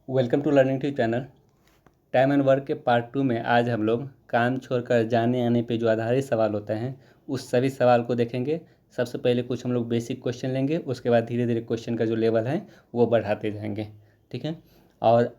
Welcome to Learning Tube channel. Time and work के part 2 में आज हम लोग काम छोड़कर जाने आने पे जो आधारित सवाल होते हैं उस सभी सवाल को देखेंगे। सबसे पहले कुछ हम लोग बेसिक क्वेश्चन लेंगे, उसके बाद धीरे धीरे क्वेश्चन का जो लेवल है वो बढ़ाते जाएंगे। ठीक है। और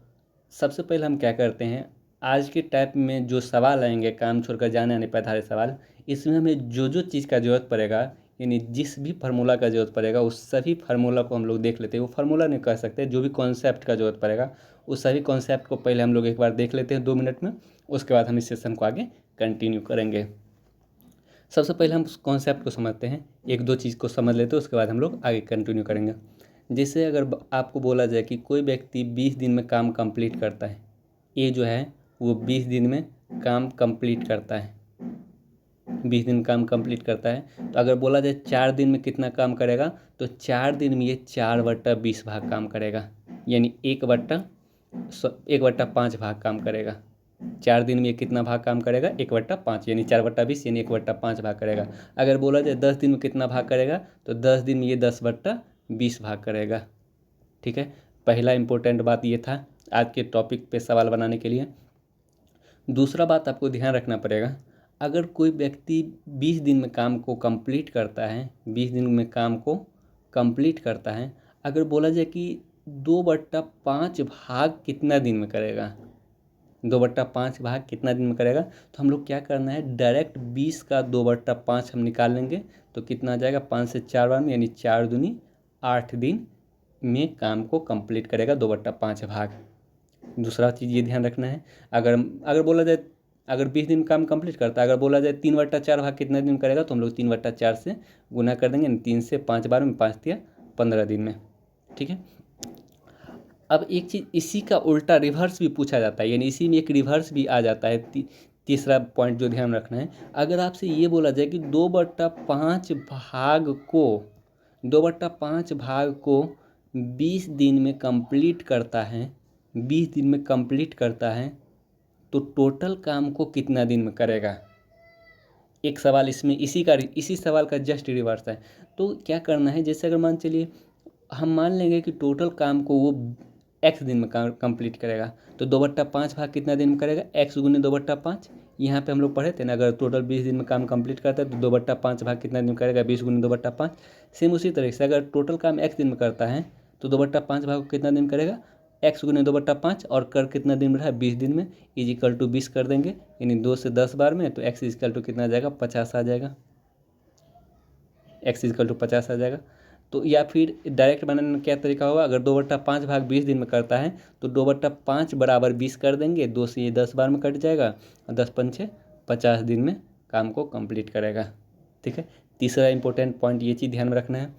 सबसे पहले हम क्या करते हैं, आज के टाइप में जो सवाल आएंगे काम छोड़कर जाने आने पर आधारित सवाल, इसमें हमें जो जो चीज़ का ज़रूरत पड़ेगा, यानी जिस भी फार्मूला का ज़रूरत पड़ेगा उस सभी फार्मूला को हम लोग देख लेते हैं। वो फार्मूला नहीं कह सकते, जो भी कॉन्सेप्ट का ज़रूरत पड़ेगा उस सभी कॉन्सेप्ट को पहले हम लोग एक बार देख लेते हैं 2 मिनट में। उसके बाद हम इस सेशन को आगे कंटिन्यू करेंगे। सबसे पहले हम उस कॉन्सेप्ट को समझते हैं, एक दो चीज़ को समझ लेते हैं, उसके बाद हम लोग आगे कंटिन्यू करेंगे। जैसे अगर आपको बोला जाए कि कोई व्यक्ति 20 दिन में काम कंप्लीट करता है, ये जो है वो 20 दिन में काम कंप्लीट करता है, 20 दिन काम कंप्लीट करता है। तो अगर बोला जाए 4 दिन में कितना काम करेगा, तो 4 दिन में ये 4/20 भाग काम करेगा, यानी 1/5 भाग काम करेगा। 4 दिन में ये कितना भाग काम करेगा, 1/5, यानी 4/20 यानी 1/5 भाग करेगा। अगर बोला जाए 10 दिन में कितना भाग करेगा, तो 10 दिन में ये 10/20 भाग करेगा। ठीक है, पहला इंपॉर्टेंट बात ये था आज के टॉपिक पे सवाल बनाने के लिए। दूसरा बात आपको ध्यान रखना पड़ेगा, अगर कोई व्यक्ति 20 दिन में काम को कंप्लीट करता है, 20 दिन में काम को कंप्लीट करता है, अगर बोला जाए कि 2/5 भाग कितना दिन में करेगा, 2/5 भाग कितना दिन में करेगा, तो हम लोग क्या करना है, डायरेक्ट 20 का 2/5 हम निकाल लेंगे। तो कितना आ जाएगा, 5 से 4 बार में, यानी 4 दूनी 8 दिन में काम को कंप्लीट करेगा 2/5 भाग। दूसरा चीज़ ये ध्यान रखना है, अगर अगर बोला जाए अगर 20 दिन में काम कंप्लीट करता है, अगर बोला जाए 3/4 भाग कितना दिन में करेगा, तो हम लोग 3/4 से गुना कर देंगे, 3 से 5 बार में, 5 या 15 दिन में। ठीक है। अब एक चीज़ इसी का उल्टा रिवर्स भी पूछा जाता है, यानी इसी में एक रिवर्स भी आ जाता है। तीसरा पॉइंट जो ध्यान रखना है, अगर आपसे ये बोला जाए कि 2/5 भाग को 2/5 भाग को 20 दिन में कंप्लीट करता है, 20 दिन में कंप्लीट करता है, तो टोटल काम को कितना दिन में करेगा। एक सवाल इसमें इसी सवाल का जस्ट रिवर्स है। तो क्या करना है, जैसे अगर मान चलिए हम मान लेंगे कि टोटल काम को वो x दिन में कंप्लीट करेगा, तो 2/5 भाग कितना दिन में करेगा, x गुने 2/5। यहाँ पे हम लोग पढ़े थे ना, अगर टोटल 20 दिन में काम कंप्लीट करता है तो 2/5 भाग कितना दिन में करेगा, 20 गुने 2/5। सेम उसी तरीके से अगर टोटल काम x दिन में करता है तो 2/5 भाग कितना दिन करेगा, x गुने 2/5, और कर कितना दिन में रहा है, 20 दिन में, इजिकल टू 20 कर देंगे, यानी 2 से 10 बार में, तो x इजिकल टू कितना आ जाएगा, 50 आ जाएगा, x इजिकल टू 50 आ जाएगा। तो या फिर डायरेक्ट बनाने का क्या तरीका होगा, अगर 2/5 भाग 20 दिन में करता है तो 2/5 बराबर 20 कर देंगे, 2 से ये 10 बार में कट जाएगा, और 10 पंचे 50 दिन में काम को कंप्लीट करेगा। ठीक है, तीसरा इंपॉर्टेंट पॉइंट ये चीज़ ध्यान में रखना है।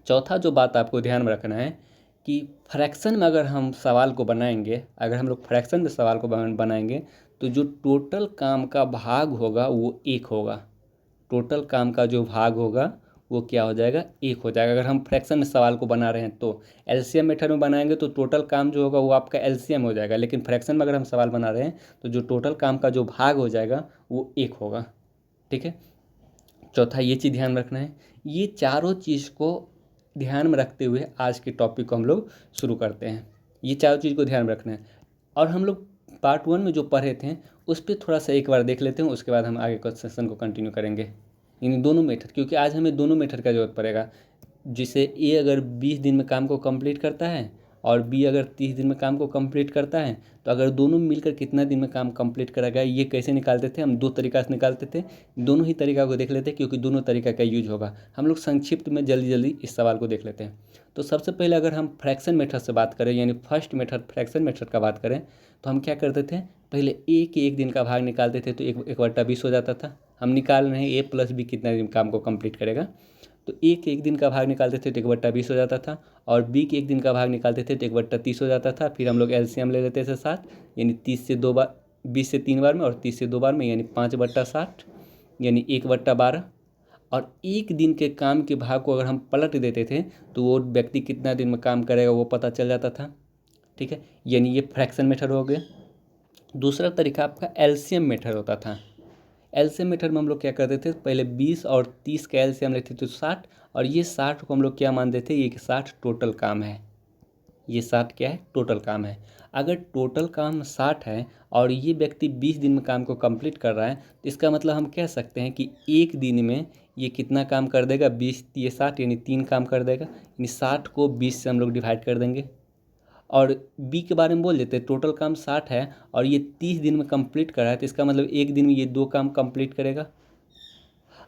चौथा जो बात आपको ध्यान में रखना है कि फ्रैक्शन में अगर हम सवाल को बनाएंगे, अगर हम लोग फ्रैक्शन में सवाल को बनाएंगे, तो जो टोटल काम का भाग होगा वो 1 होगा। टोटल काम का जो भाग होगा वो क्या हो जाएगा, 1 हो जाएगा। अगर हम फ्रैक्शन में सवाल को बना रहे हैं तो एलसीएम मेथड में बनाएंगे तो टोटल काम जो होगा वो आपका एलसीएम हो जाएगा, लेकिन फ्रैक्शन में अगर हम सवाल बना रहे हैं तो जो टोटल काम का जो भाग हो जाएगा वो 1 होगा। ठीक है, चौथा ये चीज़ ध्यान रखना है। ये चारों चीज़ को ध्यान में रखते हुए आज के टॉपिक को हम लोग शुरू करते हैं। ये चारों चीज़ को ध्यान में रखना है, और हम लोग पार्ट 1 में जो पढ़े थे उस पर थोड़ा सा एक बार देख लेते हैं, उसके बाद हम आगे का सेशन को कंटिन्यू करेंगे। इन दोनों मेथड, क्योंकि आज हमें दोनों मेथड का ज़रूरत पड़ेगा। जिसे ए अगर 20 दिन में काम को कंप्लीट करता है और बी अगर 30 दिन में काम को कंप्लीट करता है, तो अगर दोनों मिलकर कितना दिन में काम कंप्लीट करेगा, ये कैसे निकालते थे हम, 2 तरीका से निकालते थे। दोनों ही तरीका को देख लेते हैं, क्योंकि दोनों तरीका का यूज होगा। हम लोग संक्षिप्त में जल्दी जल्दी इस सवाल को देख लेते हैं। तो सबसे पहले अगर हम फ्रैक्शन मेथड से बात करें, यानी फर्स्ट मेथड फ्रैक्शन मेथड का बात करें, तो हम क्या करते थे, पहले ए के 1 दिन का भाग निकालते थे, तो 1/20 हो जाता था। हम निकाल रहे हैं ए प्लस बी कितना दिन काम को कंप्लीट करेगा, तो ए के 1 दिन का भाग निकालते थे तो 1/20 हो जाता था, और बी के 1 दिन का भाग निकालते थे तो 1/30 हो जाता था। फिर हम लोग एलसीएम ले लेते थे 7, यानी 30 से 2 बार, 20 से 3 बार में और 30 से 2 बार में, यानी 5/60, यानी 1/12। और 1 दिन के काम के भाग को अगर हम पलट देते थे तो वो व्यक्ति कितना दिन में काम करेगा वो पता चल जाता था। ठीक है, यानी ये फ्रैक्शन मेथड हो गया। दूसरा तरीका आपका एलसीएम मेथड होता था। एलसीएम मेथड में हम लोग क्या करते थे, पहले 20 और 30 का एलसीएम लेते थे तो 60, और ये 60 को हम लोग क्या मानते थे, ये कि 60 टोटल काम है। ये 60 क्या है, टोटल काम है। अगर टोटल काम 60 है और ये व्यक्ति 20 दिन में काम को कंप्लीट कर रहा है, तो इसका मतलब हम कह सकते हैं कि एक दिन में ये कितना काम कर देगा, 20 ये 60 यानी 3 काम कर देगा। यानी 60 को 20 से हम लोग डिवाइड कर देंगे। और बी के बारे में बोल देते हैं, टोटल काम 60 है और ये 30 दिन में कंप्लीट कर रहा है, तो इसका मतलब एक दिन में ये 2 काम कंप्लीट करेगा।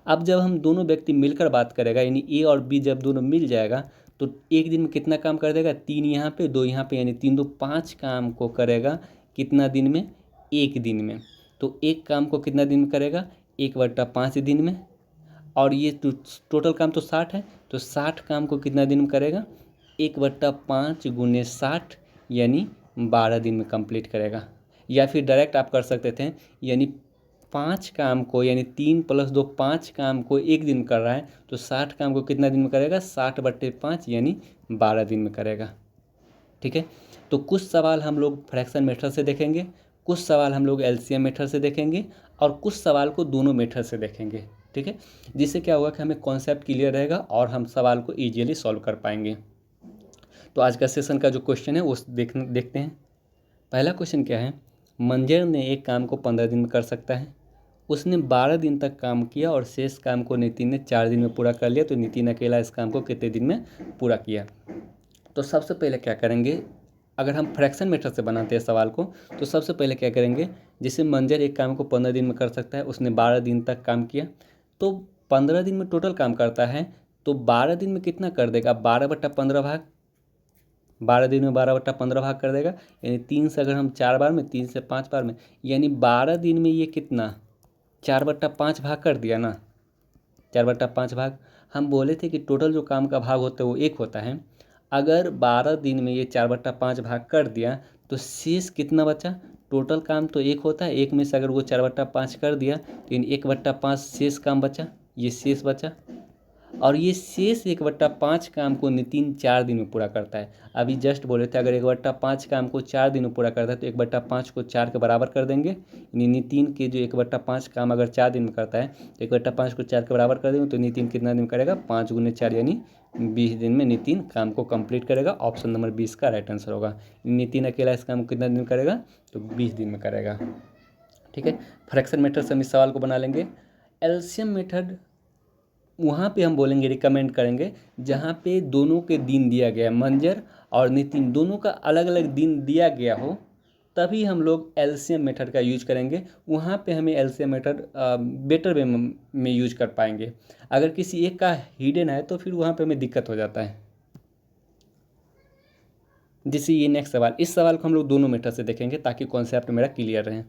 अब जब हम दोनों व्यक्ति मिलकर बात करेगा, यानी ए और बी जब दोनों मिल जाएगा, तो एक दिन में कितना काम कर देगा, 3 यहाँ पे 2 यहाँ पे, यानी 3 2 5 काम को करेगा। कितना दिन में, एक दिन में। तो एक काम को कितना दिन में करेगा, 1/5 दिन में। और ये टोटल काम तो 60 है, तो 60 काम को कितना दिन में करेगा, 1/5 × 60 यानी 12 दिन में कंप्लीट करेगा। या फिर डायरेक्ट आप कर सकते थे, यानी 5 काम को, यानी 3 + 2 5 काम को एक दिन कर रहा है, तो 60 काम को कितना दिन में करेगा, 60/5 यानी 12 दिन में करेगा। ठीक है, तो कुछ सवाल हम लोग फ्रैक्शन मेथड से देखेंगे, कुछ सवाल हम लोग एलसीएम मेथड से देखेंगे और कुछ सवाल को दोनों मेथड से देखेंगे। ठीक है, जिससे क्या होगा कि हमें कॉन्सेप्ट क्लियर रहेगा और हम सवाल को ईजिली सॉल्व कर पाएंगे। तो आज का सेशन का जो क्वेश्चन है वो देखते हैं। पहला क्वेश्चन क्या है, मंजर ने एक काम को 15 दिन में कर सकता है। उसने 12 दिन तक काम किया और शेष काम को नितिन ने 4 दिन में पूरा कर लिया, तो नितिन अकेला इस काम को कितने दिन में पूरा किया। तो सबसे पहले क्या करेंगे, अगर हम फ्रैक्शन मेथड से बनाते हैं सवाल को, तो सबसे पहले क्या करेंगे, जैसे मंजर एक काम को 15 दिन में कर सकता है, उसने 12 दिन तक काम किया, तो 15 दिन में टोटल काम करता है, तो 12 दिन में कितना कर देगा, 12/15 भाग, 12 दिन में 12/15 भाग कर देगा। यानी 3 से अगर हम 4 बार में, 3 से 5 बार में, यानी 12 दिन में ये कितना, 4/5 भाग कर दिया ना, 4/5 भाग। हम बोले थे कि टोटल जो काम का भाग होता है वो 1 होता है। अगर 12 दिन में ये 4/5 भाग कर दिया, तो शेष कितना बचा, टोटल काम तो 1 होता है, 1 में से अगर वो 4/5 कर दिया, तो 1/5 शेष काम बचा, ये शेष बचा। और ये शेष 1/5 काम को नितिन 4 दिन में पूरा करता है। अभी जस्ट बोले थे, अगर 1/5 काम को 4 दिन में पूरा करता है, तो 1/5 को 4 के बराबर कर देंगे। यानी नितिन के जो 1/5 काम अगर 4 दिन में करता है, तो 1/5 को 4 के बराबर कर देंगे, तो नितिन कितना दिन करेगा, 5 × 4 यानी 20 दिन में नितिन काम को कंप्लीट करेगा। ऑप्शन नंबर 20 का राइट आंसर होगा। नितिन अकेला इस काम को कितना दिन करेगा, तो 20 दिन में करेगा। ठीक है, फ्रैक्शन मेथड से हम इस सवाल को बना लेंगे। एलसीएम मेथड वहाँ पे हम बोलेंगे, रिकमेंड करेंगे जहाँ पे दोनों के दिन दिया गया, मंजर और नितिन दोनों का अलग अलग दिन दिया गया हो, तभी हम लोग एलसीएम मेथड का यूज करेंगे। वहाँ पे हमें एलसीएम मेथड बेटर वे में यूज कर पाएंगे। अगर किसी एक का हिडन है तो फिर वहाँ पे हमें दिक्कत हो जाता है। जैसे ये नेक्स्ट सवाल, इस सवाल को हम लोग दोनों मेथड से देखेंगे ताकि कॉन्सेप्ट मेरा क्लियर रहे।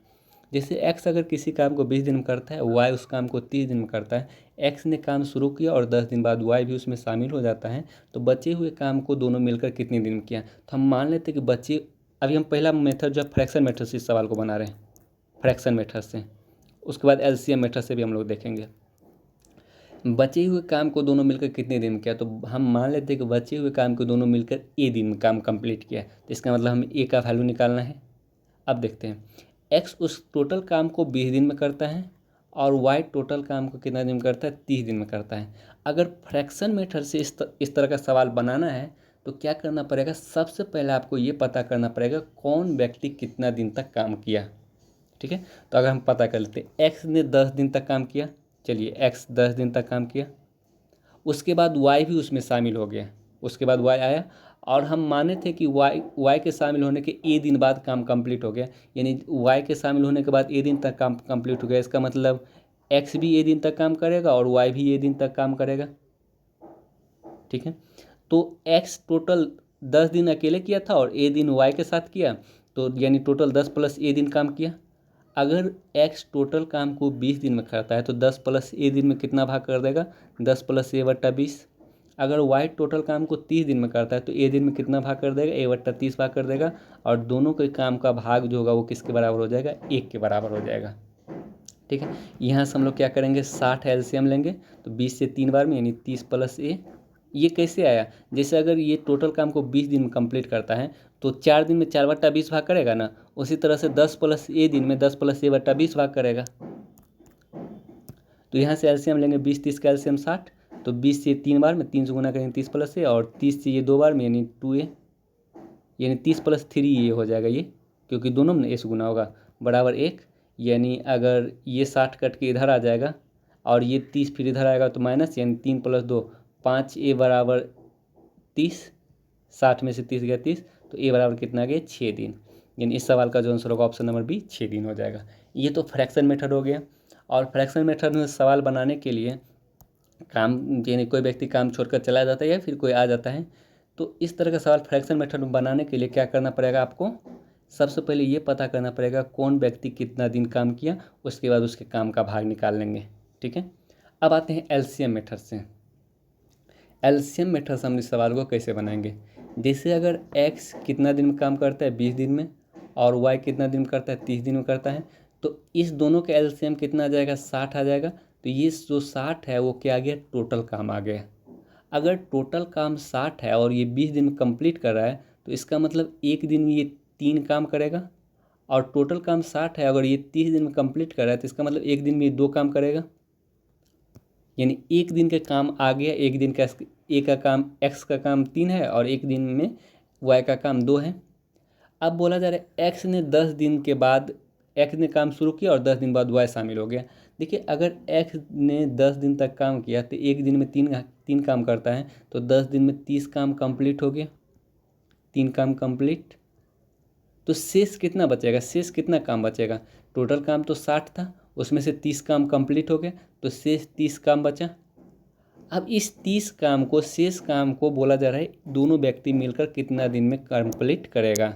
जैसे एक्स अगर किसी काम को 20 दिन में करता है, वाई उस काम को 30 दिन में करता है, एक्स ने काम शुरू किया और 10 दिन बाद वाई भी उसमें शामिल हो जाता है, तो बचे हुए काम को दोनों मिलकर कितने दिन में किया। तो हम मान लेते हैं कि अभी हम पहला मेथड जो फ्रैक्शन मेथड से इस सवाल को बना रहे हैं, फ्रैक्शन मेथड से, उसके बाद एलसीएम मेथड से भी हम लोग देखेंगे। बचे हुए काम को दोनों मिलकर कितने दिन में किया, तो हम मान लेते हैं कि बचे हुए काम को दोनों मिलकर ए दिन में काम कंप्लीट किया, तो इसका मतलब हमें ए का वैल्यू निकालना है। अब देखते हैं, एक्स उस टोटल काम को 20 दिन में करता है और वाई टोटल काम को कितना दिन में करता है, 30 दिन में करता है। अगर फ्रैक्शन मेथड से इस तरह का सवाल बनाना है, तो क्या करना पड़ेगा, सबसे पहले आपको ये पता करना पड़ेगा कौन व्यक्ति कितना दिन तक काम किया। ठीक है, तो अगर हम पता कर लेते हैं, एक्स ने 10 दिन तक काम किया, चलिए एक्स 10 दिन तक काम किया, उसके बाद वाई भी उसमें शामिल हो गया, उसके बाद वाई आया, और हम माने थे कि वाई के शामिल होने के ए दिन बाद काम कंप्लीट हो गया, यानी वाई के शामिल होने के बाद ए दिन तक काम कंप्लीट हो गया। इसका मतलब एक्स भी ए दिन तक काम करेगा और वाई भी ए दिन तक काम करेगा। ठीक है, तो एक्स टोटल 10 दिन अकेले किया था और ए दिन वाई के साथ किया, तो यानी टोटल 10 + ए दिन काम किया। अगर एक्स टोटल काम को 20 दिन में करता है, तो 10 + ए दिन में कितना भाग कर देगा, 10 + a/20। अगर वाई टोटल काम को 30 दिन में करता है, तो ए दिन में कितना भाग कर देगा, a/30 भाग कर देगा, और दोनों के काम का भाग जो होगा वो किसके बराबर हो जाएगा, 1 के बराबर हो जाएगा। ठीक है, यहाँ से हम लोग क्या करेंगे, 60 एलसीएम लेंगे, तो 20 से 3 बार में यानी 30 + a। ये कैसे आया, जैसे अगर ये टोटल काम को 20 दिन में कंप्लीट करता है, तो 4 दिन में 4/20 भाग करेगा ना, उसी तरह से 10 + a दिन में 10 + a/20 भाग करेगा। तो यहाँ से एलसीएम लेंगे, 20 30 का एलसीएम 60, तो 20 से 3 बार में 3 से गुना करेंगे 30 + a, और 30 से ये 2 बार में यानी 2a। यानी 30 + 3 ये हो जाएगा ये, क्योंकि दोनों में ए से गुना होगा, बराबर 1। यानी अगर ये 60 कट के इधर आ जाएगा और ये 30 फिर इधर आएगा तो माइनस, यानी 3 + 2 5, ए बराबर 30, 60 में से 30 गया 30, तो ए बराबर कितना गया 6 दिन। यानी इस सवाल का जो आंसर होगा ऑप्शन नंबर बी 6 दिन हो जाएगा। ये तो फ्रैक्शन मेथड हो गया। और फ्रैक्शन मेथड में सवाल बनाने के लिए काम, यानी कोई व्यक्ति काम छोड़कर चला जाता है या फिर कोई आ जाता है, तो इस तरह का सवाल फ्रैक्शन मेथड में बनाने के लिए क्या करना पड़ेगा आपको, सबसे पहले ये पता करना पड़ेगा कौन व्यक्ति कितना दिन काम किया, उसके बाद उसके काम का भाग निकाल लेंगे। ठीक है, अब आते हैं एलसीएम मेथड से। एलसीएम मेथड से हम इस सवाल को कैसे बनाएंगे, जैसे अगर एक्स कितना दिन में काम करता है 20 दिन में, और वाई कितना दिन में करता है 30 दिन में करता है, तो इस दोनों का एलसीएम कितना आ जाएगा 60 आ जाएगा। तो ये जो 60 है वो क्या आ गया, टोटल काम आ गया। अगर टोटल काम 60 है और ये 20 दिन में कंप्लीट कर रहा है, तो इसका मतलब एक दिन में ये 3 काम करेगा। और टोटल काम 60 है, अगर ये 30 दिन में कंप्लीट कर रहा है तो इसका मतलब एक दिन में ये 2 काम करेगा। यानी एक दिन का काम आ गया, एक दिन का ए का काम, एक्स का काम 3 है और एक दिन में वाई का काम 2 है। अब बोला जा रहा है एक्स ने 10 दिन के बाद एक्स ने काम शुरू किया और 10 दिन बाद वाई शामिल हो गया। देखिए अगर एक्स ने 10 दिन तक काम किया तो एक दिन में तीन काम करता है, तो 10 दिन में 30 काम कंप्लीट हो गया, 3 काम कंप्लीट। तो शेष कितना बचेगा, शेष कितना काम बचेगा, टोटल काम तो 60 था, उसमें से 30 काम कंप्लीट हो गया, तो शेष 30 काम बचा। अब इस 30 काम को, शेष काम को बोला जा रहा है दोनों व्यक्ति मिलकर कितना दिन में कंप्लीट करेगा।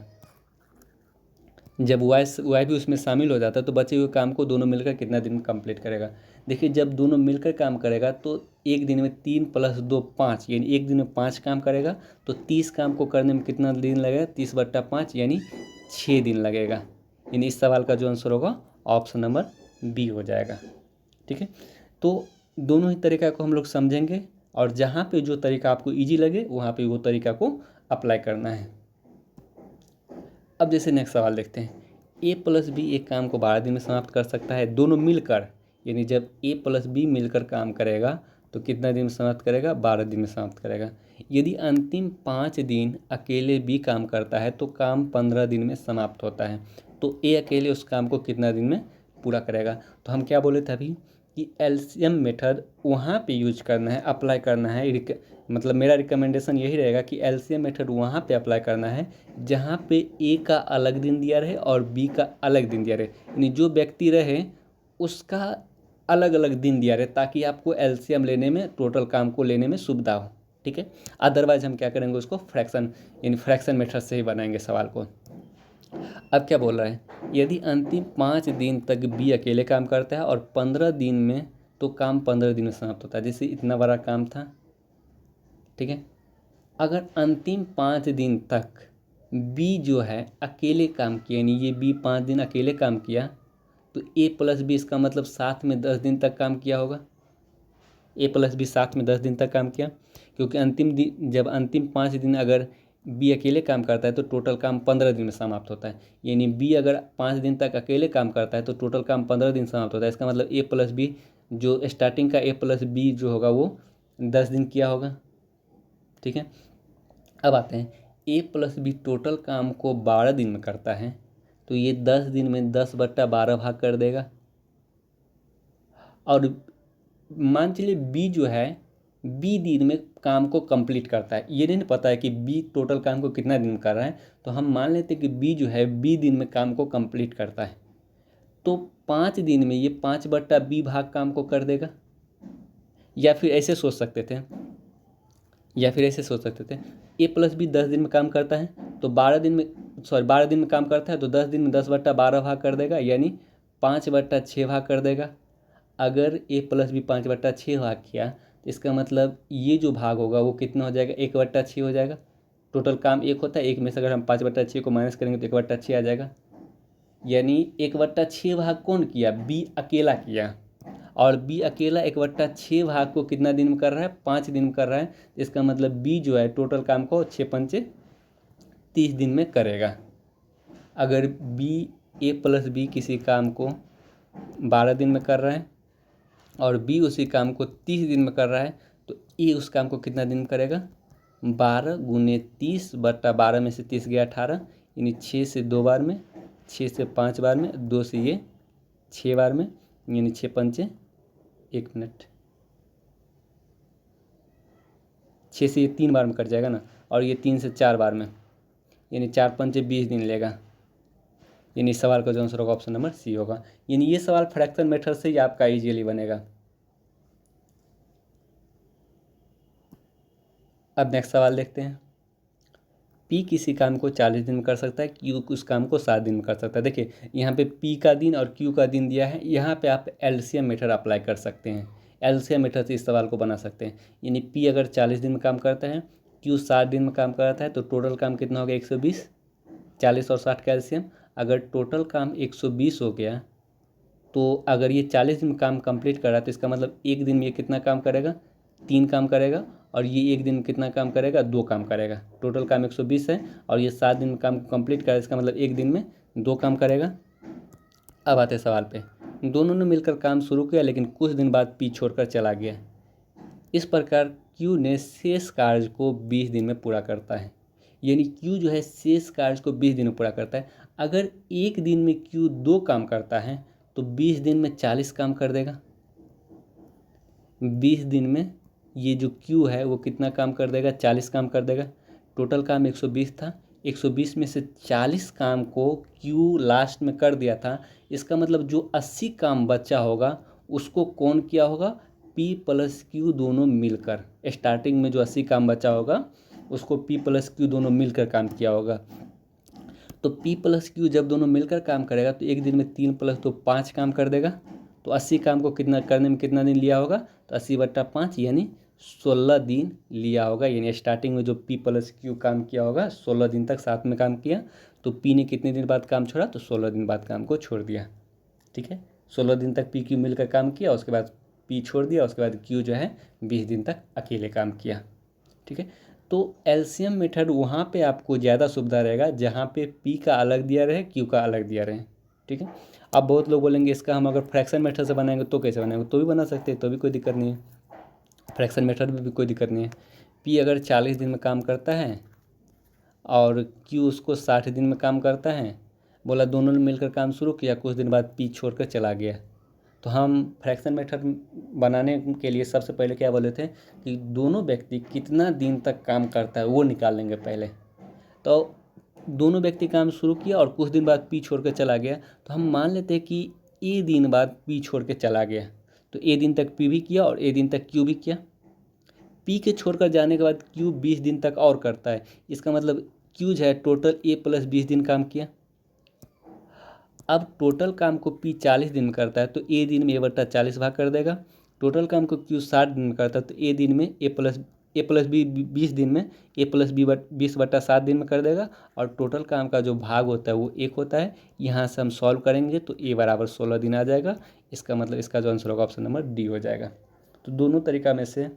जब वाई भी उसमें शामिल हो जाता है तो बचे हुए काम को दोनों मिलकर कितना दिन में कंप्लीट करेगा। देखिए जब दोनों मिलकर काम करेगा तो एक दिन में 3 + 2 5, यानी एक दिन में 5 काम करेगा। तो 30 काम को करने में कितना दिन लगेगा, 30/5 यानी 6 दिन लगेगा। यानी इस सवाल का जो आंसर होगा ऑप्शन नंबर बी हो जाएगा। ठीक है, तो दोनों ही तरीका को हम लोग समझेंगे और जहाँ पे जो तरीका आपको ईजी लगे वहाँ पे वो तरीका को अप्लाई करना है। अब जैसे नेक्स्ट सवाल देखते हैं, ए + बी एक काम को 12 दिन में समाप्त कर सकता है, दोनों मिलकर। यानी जब ए + बी मिलकर काम करेगा तो कितना दिन में समाप्त करेगा, 12 दिन में समाप्त करेगा। यदि अंतिम 5 दिन अकेले बी काम करता है तो काम 15 दिन में समाप्त होता है। तो ए अकेले उस काम को कितना दिन में पूरा करेगा। तो हम क्या बोले थे अभी कि एलसीएम मेथड वहाँ पे यूज करना है, अप्लाई करना है। मतलब मेरा रिकमेंडेशन यही रहेगा कि एलसीएम मेथड वहाँ पे अप्लाई करना है जहाँ पे ए का अलग दिन दिया रहे और बी का अलग दिन दिया रहे, यानी जो व्यक्ति रहे उसका अलग अलग दिन दिया रहे, ताकि आपको एलसीएम लेने में, टोटल काम को लेने में सुविधा हो। ठीक है, अदरवाइज हम क्या करेंगे, उसको फ्रैक्शन, यानी फ्रैक्शन मेथड से ही बनाएंगे सवाल को। अब क्या बोल रहा है, यदि अंतिम 5 दिन तक बी अकेले काम करता है और 15 दिन में, तो काम 15 दिन में समाप्त होता है। जैसे इतना बड़ा काम था, ठीक है, अगर अंतिम 5 दिन तक बी जो है अकेले काम किया, यानी ये बी 5 दिन अकेले काम किया, तो ए + बी इसका मतलब साथ में 10 दिन तक काम किया होगा। ए + बी साथ में 10 दिन तक काम किया, क्योंकि अंतिम दिन, जब अंतिम 5 दिन अगर बी अकेले काम करता है तो टोटल काम 15 दिन में समाप्त होता है। यानी बी अगर 5 दिन तक अकेले काम करता है तो टोटल काम 15 दिन समाप्त होता है। इसका मतलब ए + बी, जो स्टार्टिंग का ए + बी जो होगा वो 10 दिन किया होगा। ठीक है, अब आते हैं, ए + बी टोटल काम को 12 दिन में करता है, तो ये 10 दिन में 10/12 भाग कर देगा। और मान चलिए बी जो है, बी दिन में काम को कंप्लीट करता है। ये नहीं पता है कि बी टोटल काम को कितना दिन में कर रहा है, तो हम मान लेते हैं कि बी जो है बी दिन में काम को कंप्लीट करता है, तो 5 दिन में ये 5/b भाग काम को कर देगा। या फिर ऐसे सोच सकते थे, ए + बी 10 दिन में काम करता है तो 12 दिन में काम करता है, तो 10 दिन में 10/12 भाग कर देगा, यानी 5/6 भाग कर देगा। अगर ए + बी 5/6 भाग किया तो इसका मतलब ये जो भाग होगा वो कितना हो जाएगा, 1/6 हो जाएगा। टोटल काम 1 होता है, 1 में से अगर हम 5/6 को माइनस करेंगे तो 1/6 आ जाएगा। यानी 1/6 भाग कौन किया, बी अकेला किया, और बी अकेला 1/6 भाग को कितना दिन में कर रहा है, 5 दिन में कर रहा है। इसका मतलब बी जो है टोटल काम को 6×5 30 दिन में करेगा। अगर ए + बी किसी काम को 12 दिन में कर रहा है और बी उसी काम को 30 दिन में कर रहा है, तो ए उस काम को कितना दिन में करेगा, 12 गुने 30/12 में से 30 गया 18, यानी 6 से 2 बार में, 6 से 5 बार में, 2 से ये 6 बार में, यानी 6 पंचे 1 मिनट, 6 से ये 3 बार में कट जाएगा ना, और ये 3 से 4 बार में, यानी 4 पंचे 20 दिन लेगा। यानी सवाल का जो आंसर होगा ऑप्शन नंबर सी होगा। यानी ये सवाल फ्रैक्शन मेथड से ही आपका इजीली बनेगा। अब नेक्स्ट सवाल देखते हैं। पी किसी काम को 40 दिन में कर सकता है, क्यू उस काम को 7 दिन में कर सकता है। देखिए यहाँ पे पी का दिन और क्यू का दिन दिया है, यहाँ पे आप एलसीएम मेथड अप्लाई कर सकते हैं। एलसीएम मेथड से इस सवाल को बना सकते हैं। यानी पी अगर 40 दिन में काम करता है, क्यू 7 दिन में काम करता है, तो टोटल काम कितना हो गया 120, 40 और 60 का एलसीएम। अगर टोटल काम 120 हो गया, तो अगर ये 40 दिन में काम कंप्लीट कर रहा है, तो इसका मतलब एक दिन में ये कितना काम करेगा, 3 काम करेगा, और ये एक दिन में कितना काम करेगा, 2 काम करेगा। टोटल काम 120 है और ये 7 दिन में काम कंप्लीट करा, इसका मतलब एक दिन में 2 काम करेगा। अब आते सवाल पे। दोनों ने मिलकर काम शुरू किया, लेकिन कुछ दिन बाद पी छोड़कर चला गया। इस प्रकार क्यू ने शेष कार्य को 20 दिन में पूरा करता है। यानी क्यू जो है शेष कार्य को 20 दिन में पूरा करता है। अगर एक दिन में क्यू 2 काम करता है, तो 20 दिन में 40 काम कर देगा। 20 दिन में ये जो क्यू है वो कितना काम कर देगा, 40 काम कर देगा। टोटल काम 120 था, 120 में से 40 काम को क्यू लास्ट में कर दिया था। इसका मतलब जो 80 काम बचा होगा उसको कौन किया होगा, पी प्लस क्यू दोनों मिलकर। स्टार्टिंग में जो 80 काम बचा होगा उसको पी प्लस क्यू दोनों मिलकर काम किया होगा। तो पी प्लस क्यू जब दोनों मिलकर काम करेगा, तो एक दिन में 3 + 2 5 काम कर देगा। तो 80 काम को कितना करने में कितना दिन लिया होगा, तो 80/5 यानी 16 दिन लिया होगा। यानी स्टार्टिंग में जो पी प्लस क्यू काम किया होगा 16 दिन तक साथ में काम किया, तो पी ने कितने दिन बाद काम छोड़ा, तो 16 दिन बाद काम को छोड़ दिया। ठीक है, 16 दिन तक पी क्यू मिलकर काम किया, उसके बाद पी छोड़ दिया, उसके बाद क्यू जो है 20 दिन तक अकेले काम किया। ठीक है, तो एलसीएम मेथड वहाँ पे आपको ज़्यादा सुविधा रहेगा जहाँ पे पी का अलग दिया रहे, क्यू का अलग दिया रहे। ठीक है, अब बहुत लोग बोलेंगे इसका हम अगर फ्रैक्शन मेथड से बनाएंगे तो कैसे बनाएंगे, तो भी बना सकते हैं, तो भी कोई दिक्कत नहीं है। फ्रैक्शन मेथड में भी कोई दिक्कत नहीं है। पी अगर 40 दिन में काम करता है और क्यू उसको 60 दिन में काम करता है, बोला दोनों ने मिलकर काम शुरू किया, कुछ दिन बाद पी छोड़कर चला गया, तो हम फ्रैक्शन मेथड बनाने के लिए सबसे पहले क्या बोले थे कि दोनों व्यक्ति कितना दिन तक काम करता है वो निकाल लेंगे पहले। तो दोनों व्यक्ति काम शुरू किया और कुछ दिन बाद पी छोड़ के चला गया, तो हम मान लेते हैं कि ए दिन बाद पी छोड़ के चला गया, तो ए दिन तक पी भी किया और ए दिन तक क्यू भी किया। पी के छोड़कर जाने के बाद क्यू 20 दिन तक और करता है, इसका मतलब क्यू जो है टोटल ए + 20 दिन काम किया। अब टोटल काम को पी 40 दिन में करता है, तो ए दिन में a/40 भाग कर देगा। टोटल काम को क्यू 60 दिन में करता है, तो ए दिन में a + b 20 दिन में a + b 20/7 दिन में कर देगा। और टोटल काम का जो भाग होता है वो 1 होता है। यहाँ से हम सॉल्व करेंगे तो a = 16 दिन आ जाएगा। इसका मतलब इसका जो आंसर होगा ऑप्शन नंबर डी हो जाएगा। तो दोनों तरीका में से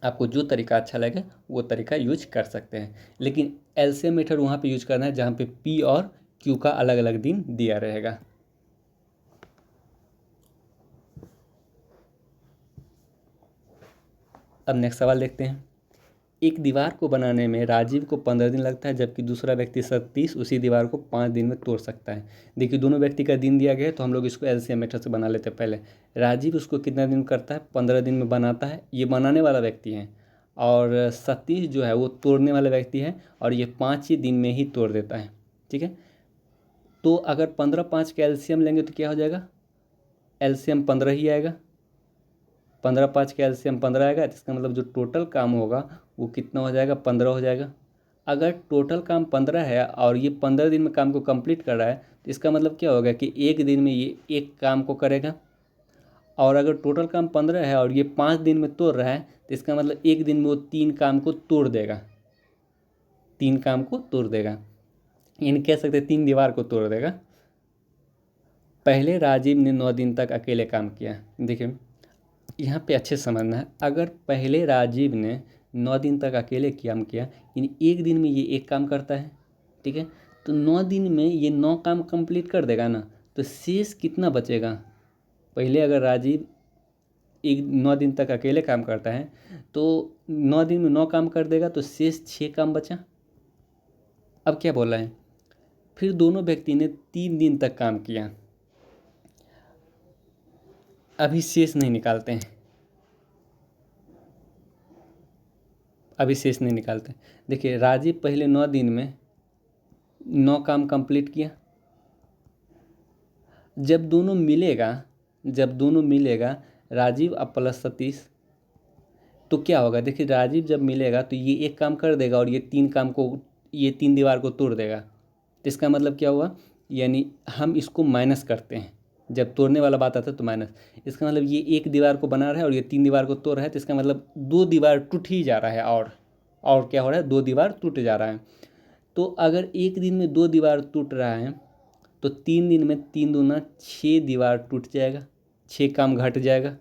आपको जो तरीका अच्छा लगे वो तरीका यूज कर सकते हैं, लेकिन एलसीएम मेथड वहाँ पे यूज करना है जहाँ पे पी और क्यू का अलग अलग दिन दिया रहेगा। अब नेक्स्ट सवाल देखते हैं। एक दीवार को बनाने में राजीव को 15 दिन लगता है, जबकि दूसरा व्यक्ति सतीश उसी दीवार को 5 दिन में तोड़ सकता है। देखिए दोनों व्यक्ति का दिन दिया गया है, तो हम लोग इसको एलसीएम मेथड से बना लेते हैं। पहले राजीव उसको कितना दिन करता है, 15 दिन में बनाता है, ये बनाने वाला व्यक्ति है। और सतीश जो है वो तोड़ने वाला व्यक्ति है, और ये 5 ही दिन में ही तोड़ देता है। ठीक है, तो अगर 15 5 का एलसीएम लेंगे तो क्या हो जाएगा, एलसीएम 15 ही आएगा। 15 5 का एलसीएम 15 आएगा, तो इसका मतलब जो टोटल काम होगा वो कितना हो जाएगा, 15 हो जाएगा। अगर टोटल काम 15 है और ये 15 दिन में काम को कंप्लीट कर रहा है, तो इसका मतलब क्या होगा कि एक दिन में ये एक काम को करेगा। और अगर टोटल काम 15 है और ये 5 दिन में तोड़ रहा है, तो इसका मतलब एक दिन में वो 3 काम को तोड़ देगा, 3 काम को तोड़ देगा, यानी कह सकते हैं 3 दीवार को तोड़ देगा। पहले राजीव ने 9 दिन तक अकेले काम किया। देखिए यहाँ पे अच्छे समझना है, अगर पहले राजीव ने 9 दिन तक अकेले काम किया, यानी एक दिन में ये एक काम करता है। ठीक है, तो 9 दिन में ये 9 काम कंप्लीट कर देगा ना, तो शेष कितना बचेगा। पहले अगर राजीव एक 9 दिन तक अकेले काम करता है तो 9 दिन में 9 काम कर देगा तो शेष 6 काम बचा। अब क्या बोला है, फिर दोनों व्यक्ति ने 3 दिन तक काम किया, अभी शेष नहीं निकालते हैं, अभी शेष नहीं निकालते। देखिए राजीव पहले 9 दिन में 9 काम कंप्लीट किया, जब दोनों मिलेगा राजीव अब प्लस सतीश, तो क्या होगा, देखिए राजीव जब मिलेगा तो ये एक काम कर देगा और ये 3 दीवार को तोड़ देगा। तो इसका मतलब क्या हुआ, यानी हम इसको माइनस करते हैं, जब तोड़ने वाला बात आता है तो माइनस। इसका मतलब ये 1 दीवार को बना रहा है और ये 3 दीवार को तोड़ रहा है, तो इसका मतलब 2 दीवार टूट ही जा रहा है। और क्या हो रहा है, 2 दीवार टूट जा रहा है। तो अगर एक दिन में 2 दीवार टूट रहा है तो 3 दिन में 3 दूना 6 दीवार टूट जाएगा, 6 काम घट जाएगा।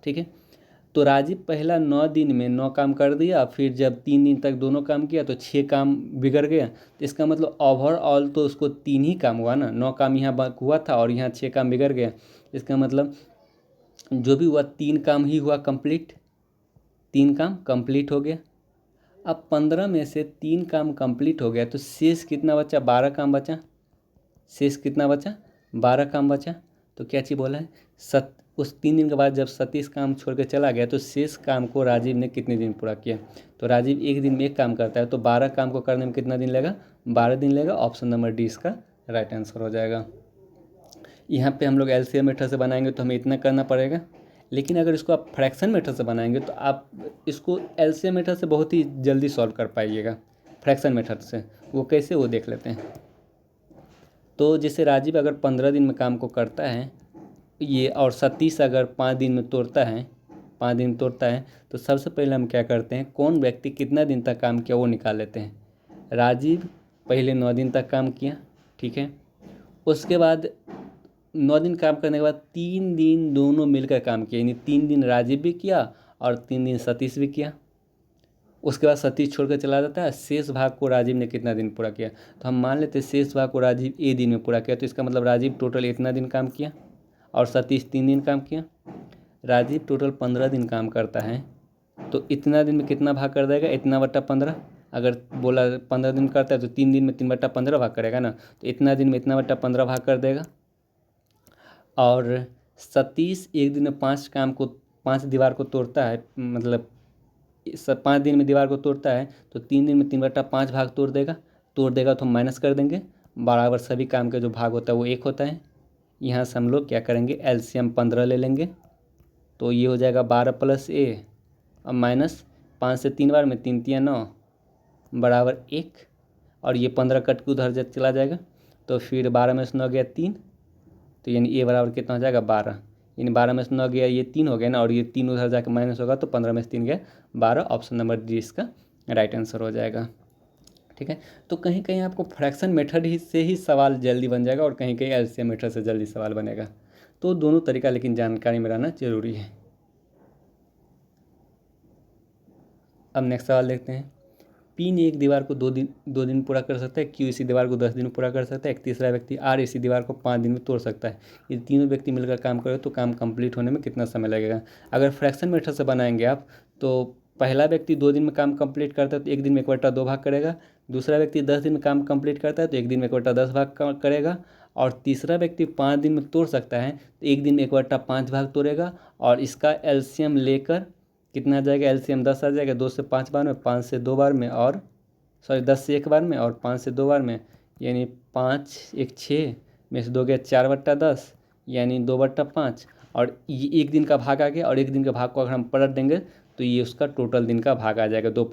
ठीक है, तो राजीव पहला 9 दिन में 9 काम कर दिया, फिर जब 3 दिन तक दोनों काम किया तो 6 काम बिगड़ गया। तो इसका मतलब ओवरऑल तो उसको 3 ही काम हुआ ना, 9 काम यहाँ हुआ था और यहाँ 6 काम बिगड़ गया। इसका मतलब जो भी हुआ 3 काम ही हुआ कंप्लीट, 3 काम कंप्लीट हो गया। अब 15 में से 3 काम कंप्लीट हो गया तो शेष कितना बचा, 12 काम बचा। शेष कितना बचा, 12 काम बचा। तो क्या चीज़ बोला है, उस 3 दिन के बाद जब सतीश काम छोड़ के चला गया तो शेष काम को राजीव ने कितने दिन पूरा किया। तो राजीव एक दिन में 1 काम करता है तो 12 काम को करने में कितना दिन लगेगा, 12 दिन लगेगा। ऑप्शन नंबर डी इसका राइट आंसर हो जाएगा। यहाँ पे हम लोग एलसीएम मेथड से बनाएंगे तो हमें इतना करना पड़ेगा, लेकिन अगर इसको आप फ्रैक्शन मेथड से बनाएंगे तो आप इसको एलसीएम मेथड से बहुत ही जल्दी सॉल्व कर पाइएगा। फ्रैक्शन मेथड से वो कैसे, वो देख लेते हैं। तो जैसे राजीव अगर 15 दिन में काम को करता है ये, और सतीश अगर 5 दिन में तोड़ता है, तो सबसे पहले हम क्या करते हैं, कौन व्यक्ति कितना दिन तक काम किया वो निकाल लेते हैं। राजीव पहले 9 दिन तक काम किया, ठीक है। उसके बाद 9 दिन काम करने के बाद 3 दिन दोनों मिलकर काम किया, यानी 3 दिन राजीव भी किया और 3 दिन सतीश भी किया। उसके बाद सतीश छोड़कर चला जाता है, शेष भाग को राजीव ने कितना दिन पूरा किया। तो हम मान लेते हैं शेष भाग को राजीव ए दिन में पूरा किया, तो इसका मतलब राजीव टोटल इतना दिन काम किया और सतीश 3 दिन काम किया। राजीव टोटल 15 दिन काम करता है तो इतना दिन में कितना भाग कर देगा, इतना बट्टा 15। अगर बोला 15 दिन करता है तो 3 दिन में 3/15 भाग करेगा ना, तो इतना दिन में इतना बट्टा 15 भाग कर देगा। और सतीश एक दिन में 5 दीवार को तोड़ता है, मतलब 5 दिन में दीवार को तोड़ता है तो 3 दिन में 3/5 भाग तोड़ देगा तो हम माइनस कर देंगे। बराबर सभी काम का जो भाग होता है वो 1 होता है। यहाँ से हम लोग क्या करेंगे, एलसीएम 15 ले लेंगे, तो ये हो जाएगा 12 + a और माइनस 5 से 3 बार में 3 × 9 बराबर 1, और ये 15 कट के उधर चला जाएगा तो फिर 12 में से 9 गया 3, तो यानी a बराबर कितना हो जाएगा 12, यानी 12 में से 9 गया ये 3 हो गया ना, और ये 3 उधर जाकर माइनस होगा तो 15 में से 3 गया 12। ऑप्शन नंबर डी इसका राइट आंसर हो जाएगा। ठीक है, तो कहीं कहीं आपको फ्रैक्शन मेथड से ही सवाल जल्दी बन जाएगा और कहीं कहीं एलसीएम मेथड से जल्दी सवाल बनेगा। तो दोनों तरीका लेकिन जानकारी में रहना जरूरी है। अब नेक्स्ट सवाल देखते हैं। पी ने एक दीवार को 2 दिन पूरा कर सकता है, क्यू इसी दीवार को 10 दिन में पूरा कर सकता है, एक तीसरा व्यक्ति आर इसी दीवार को 5 दिन में तोड़ सकता है। ये तीनों व्यक्ति मिलकर काम करें तो काम कंप्लीट होने में कितना समय लगेगा। अगर फ्रैक्शन मेथड से बनाएंगे आप तो पहला व्यक्ति 2 दिन में काम कंप्लीट करता है तो 1 दिन में 1/2 भाग करेगा, दूसरा व्यक्ति 10 दिन में काम कंप्लीट करता है तो 1 दिन में 1/10 भाग करेगा, और तीसरा व्यक्ति 5 दिन में तोड़ सकता है तो 1 दिन में 1/5 भाग तोड़ेगा। और इसका एलसीएम लेकर कितना आ जाएगा, एलसीएम 10 आ जाएगा। 2 से 5 बार में, 5 से 2 बार में, और 10 से 1 बार में और 5 से 2 बार में, यानी 5 1 6 में से 2 गया 4/10 यानी 2/5, और ये 1 दिन का भाग आ गया। और 1 दिन के भाग को अगर हम पलट देंगे तो ये उसका टोटल दिन का भाग आ जाएगा 2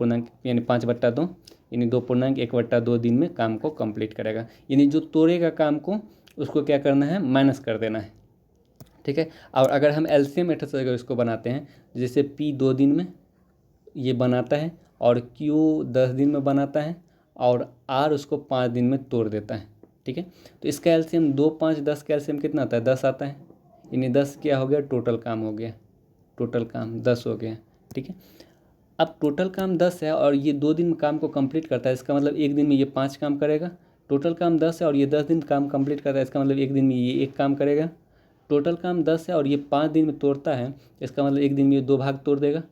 यानी 5/2 यानी 2.1/2 दिन में काम को कंप्लीट करेगा। यानी जो तोड़ेगा काम को उसको क्या करना है, माइनस कर देना है। ठीक है, और अगर हम एलसीएम मेथड से अगर इसको बनाते हैं, जैसे पी 2 दिन में ये बनाता है और क्यू 10 दिन में बनाता है और आर उसको 5 दिन में तोड़ देता है। ठीक है, तो इसका एलसीएम 2 5 10 का एलसीएम कितना आता है, 10 आता है। यानी 10 क्या हो गया, टोटल काम हो गया, टोटल काम 10 हो गया। ठीक है, अब टोटल काम 10 है और ये 2 दिन में काम को कंप्लीट करता है, इसका मतलब 1 दिन में ये 5 काम करेगा। टोटल काम 10 है और ये 10 दिन काम कंप्लीट करता है, इसका मतलब 1 दिन में ये 1 काम करेगा। टोटल काम 10 है और ये 5 दिन में तोड़ता है, इसका मतलब एक दिन में ये 2 भाग तोड़ देगा।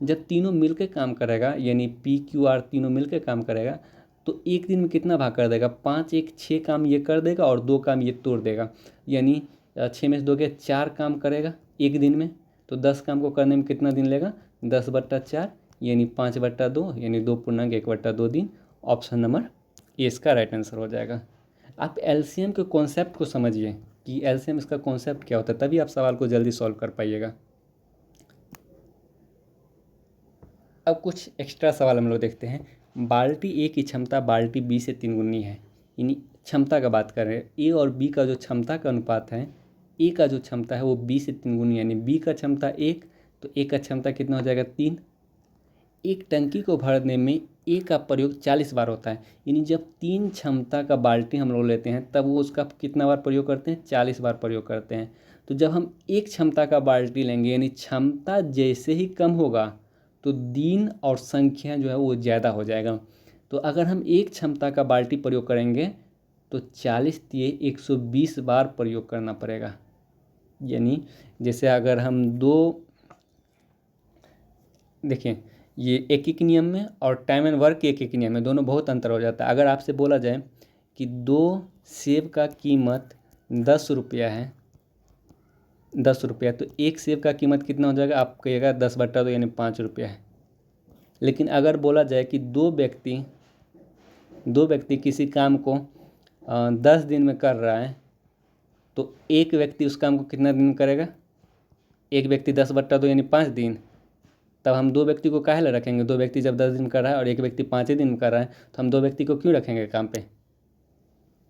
जब तीनों मिलकर काम करेगा यानी PQR तीनों मिलकर काम करेगा तो एक दिन में कितना भाग कर देगा, 5 1 6 काम ये कर देगा और 2 काम ये तोड़ देगा। यानी 6 में से 2 के 4 काम करेगा एक दिन में। तो 10 काम को करने में कितना दिन लेगा, 10/4 यानी 5/2 यानी 2.1/2 दिन। ऑप्शन नंबर ए इसका राइट आंसर हो जाएगा। आप एलसीएम के कॉन्सेप्ट को समझिए कि एलसीएम इसका कॉन्सेप्ट क्या होता है, तभी आप सवाल को जल्दी सॉल्व कर पाइएगा। अब कुछ एक्स्ट्रा सवाल हम लोग देखते हैं। बाल्टी ए की क्षमता बाल्टी बी से 3 गुनी है। यानी क्षमता का बात कर रहे हैं, ए और बी का जो क्षमता का अनुपात है, ए का जो क्षमता है वो बी से 3 गुनी, यानी बी का क्षमता 1 तो ए का क्षमता कितना हो जाएगा 3। एक टंकी को भरने में ए का प्रयोग 40 बार होता है। यानी जब 3 क्षमता का बाल्टी हम लोग लेते हैं तब वो उसका कितना बार प्रयोग करते हैं, 40 बार प्रयोग करते हैं। तो जब हम एक क्षमता का बाल्टी लेंगे यानी क्षमता जैसे ही कम होगा तो दिन और संख्या जो है वो ज़्यादा हो जाएगा। तो अगर हम एक क्षमता का बाल्टी प्रयोग करेंगे तो 40 दिए 120 बार प्रयोग करना पड़ेगा। यानी जैसे अगर हम देखिए ये एक नियम में और टाइम एंड वर्क के एक नियम में दोनों बहुत अंतर हो जाता है। अगर आपसे बोला जाए कि 2 सेब का कीमत 10 रुपया है, 10 रुपया, तो एक सेब का कीमत कितना हो जाएगा, आप कहिएगा 10/2 यानी 5 रुपया है। लेकिन अगर बोला जाए कि दो व्यक्ति किसी काम को 10 दिन में कर रहा है तो एक व्यक्ति उस काम को कितना दिन में करेगा, एक व्यक्ति 10/2 यानी 5 दिन। तब हम 2 व्यक्ति को काहे ला रखेंगे, 2 व्यक्ति जब 10 दिन कर रहा है और एक व्यक्ति 5 ही दिन में कर रहा है तो हम 2 व्यक्ति को क्यों रखेंगे काम पे।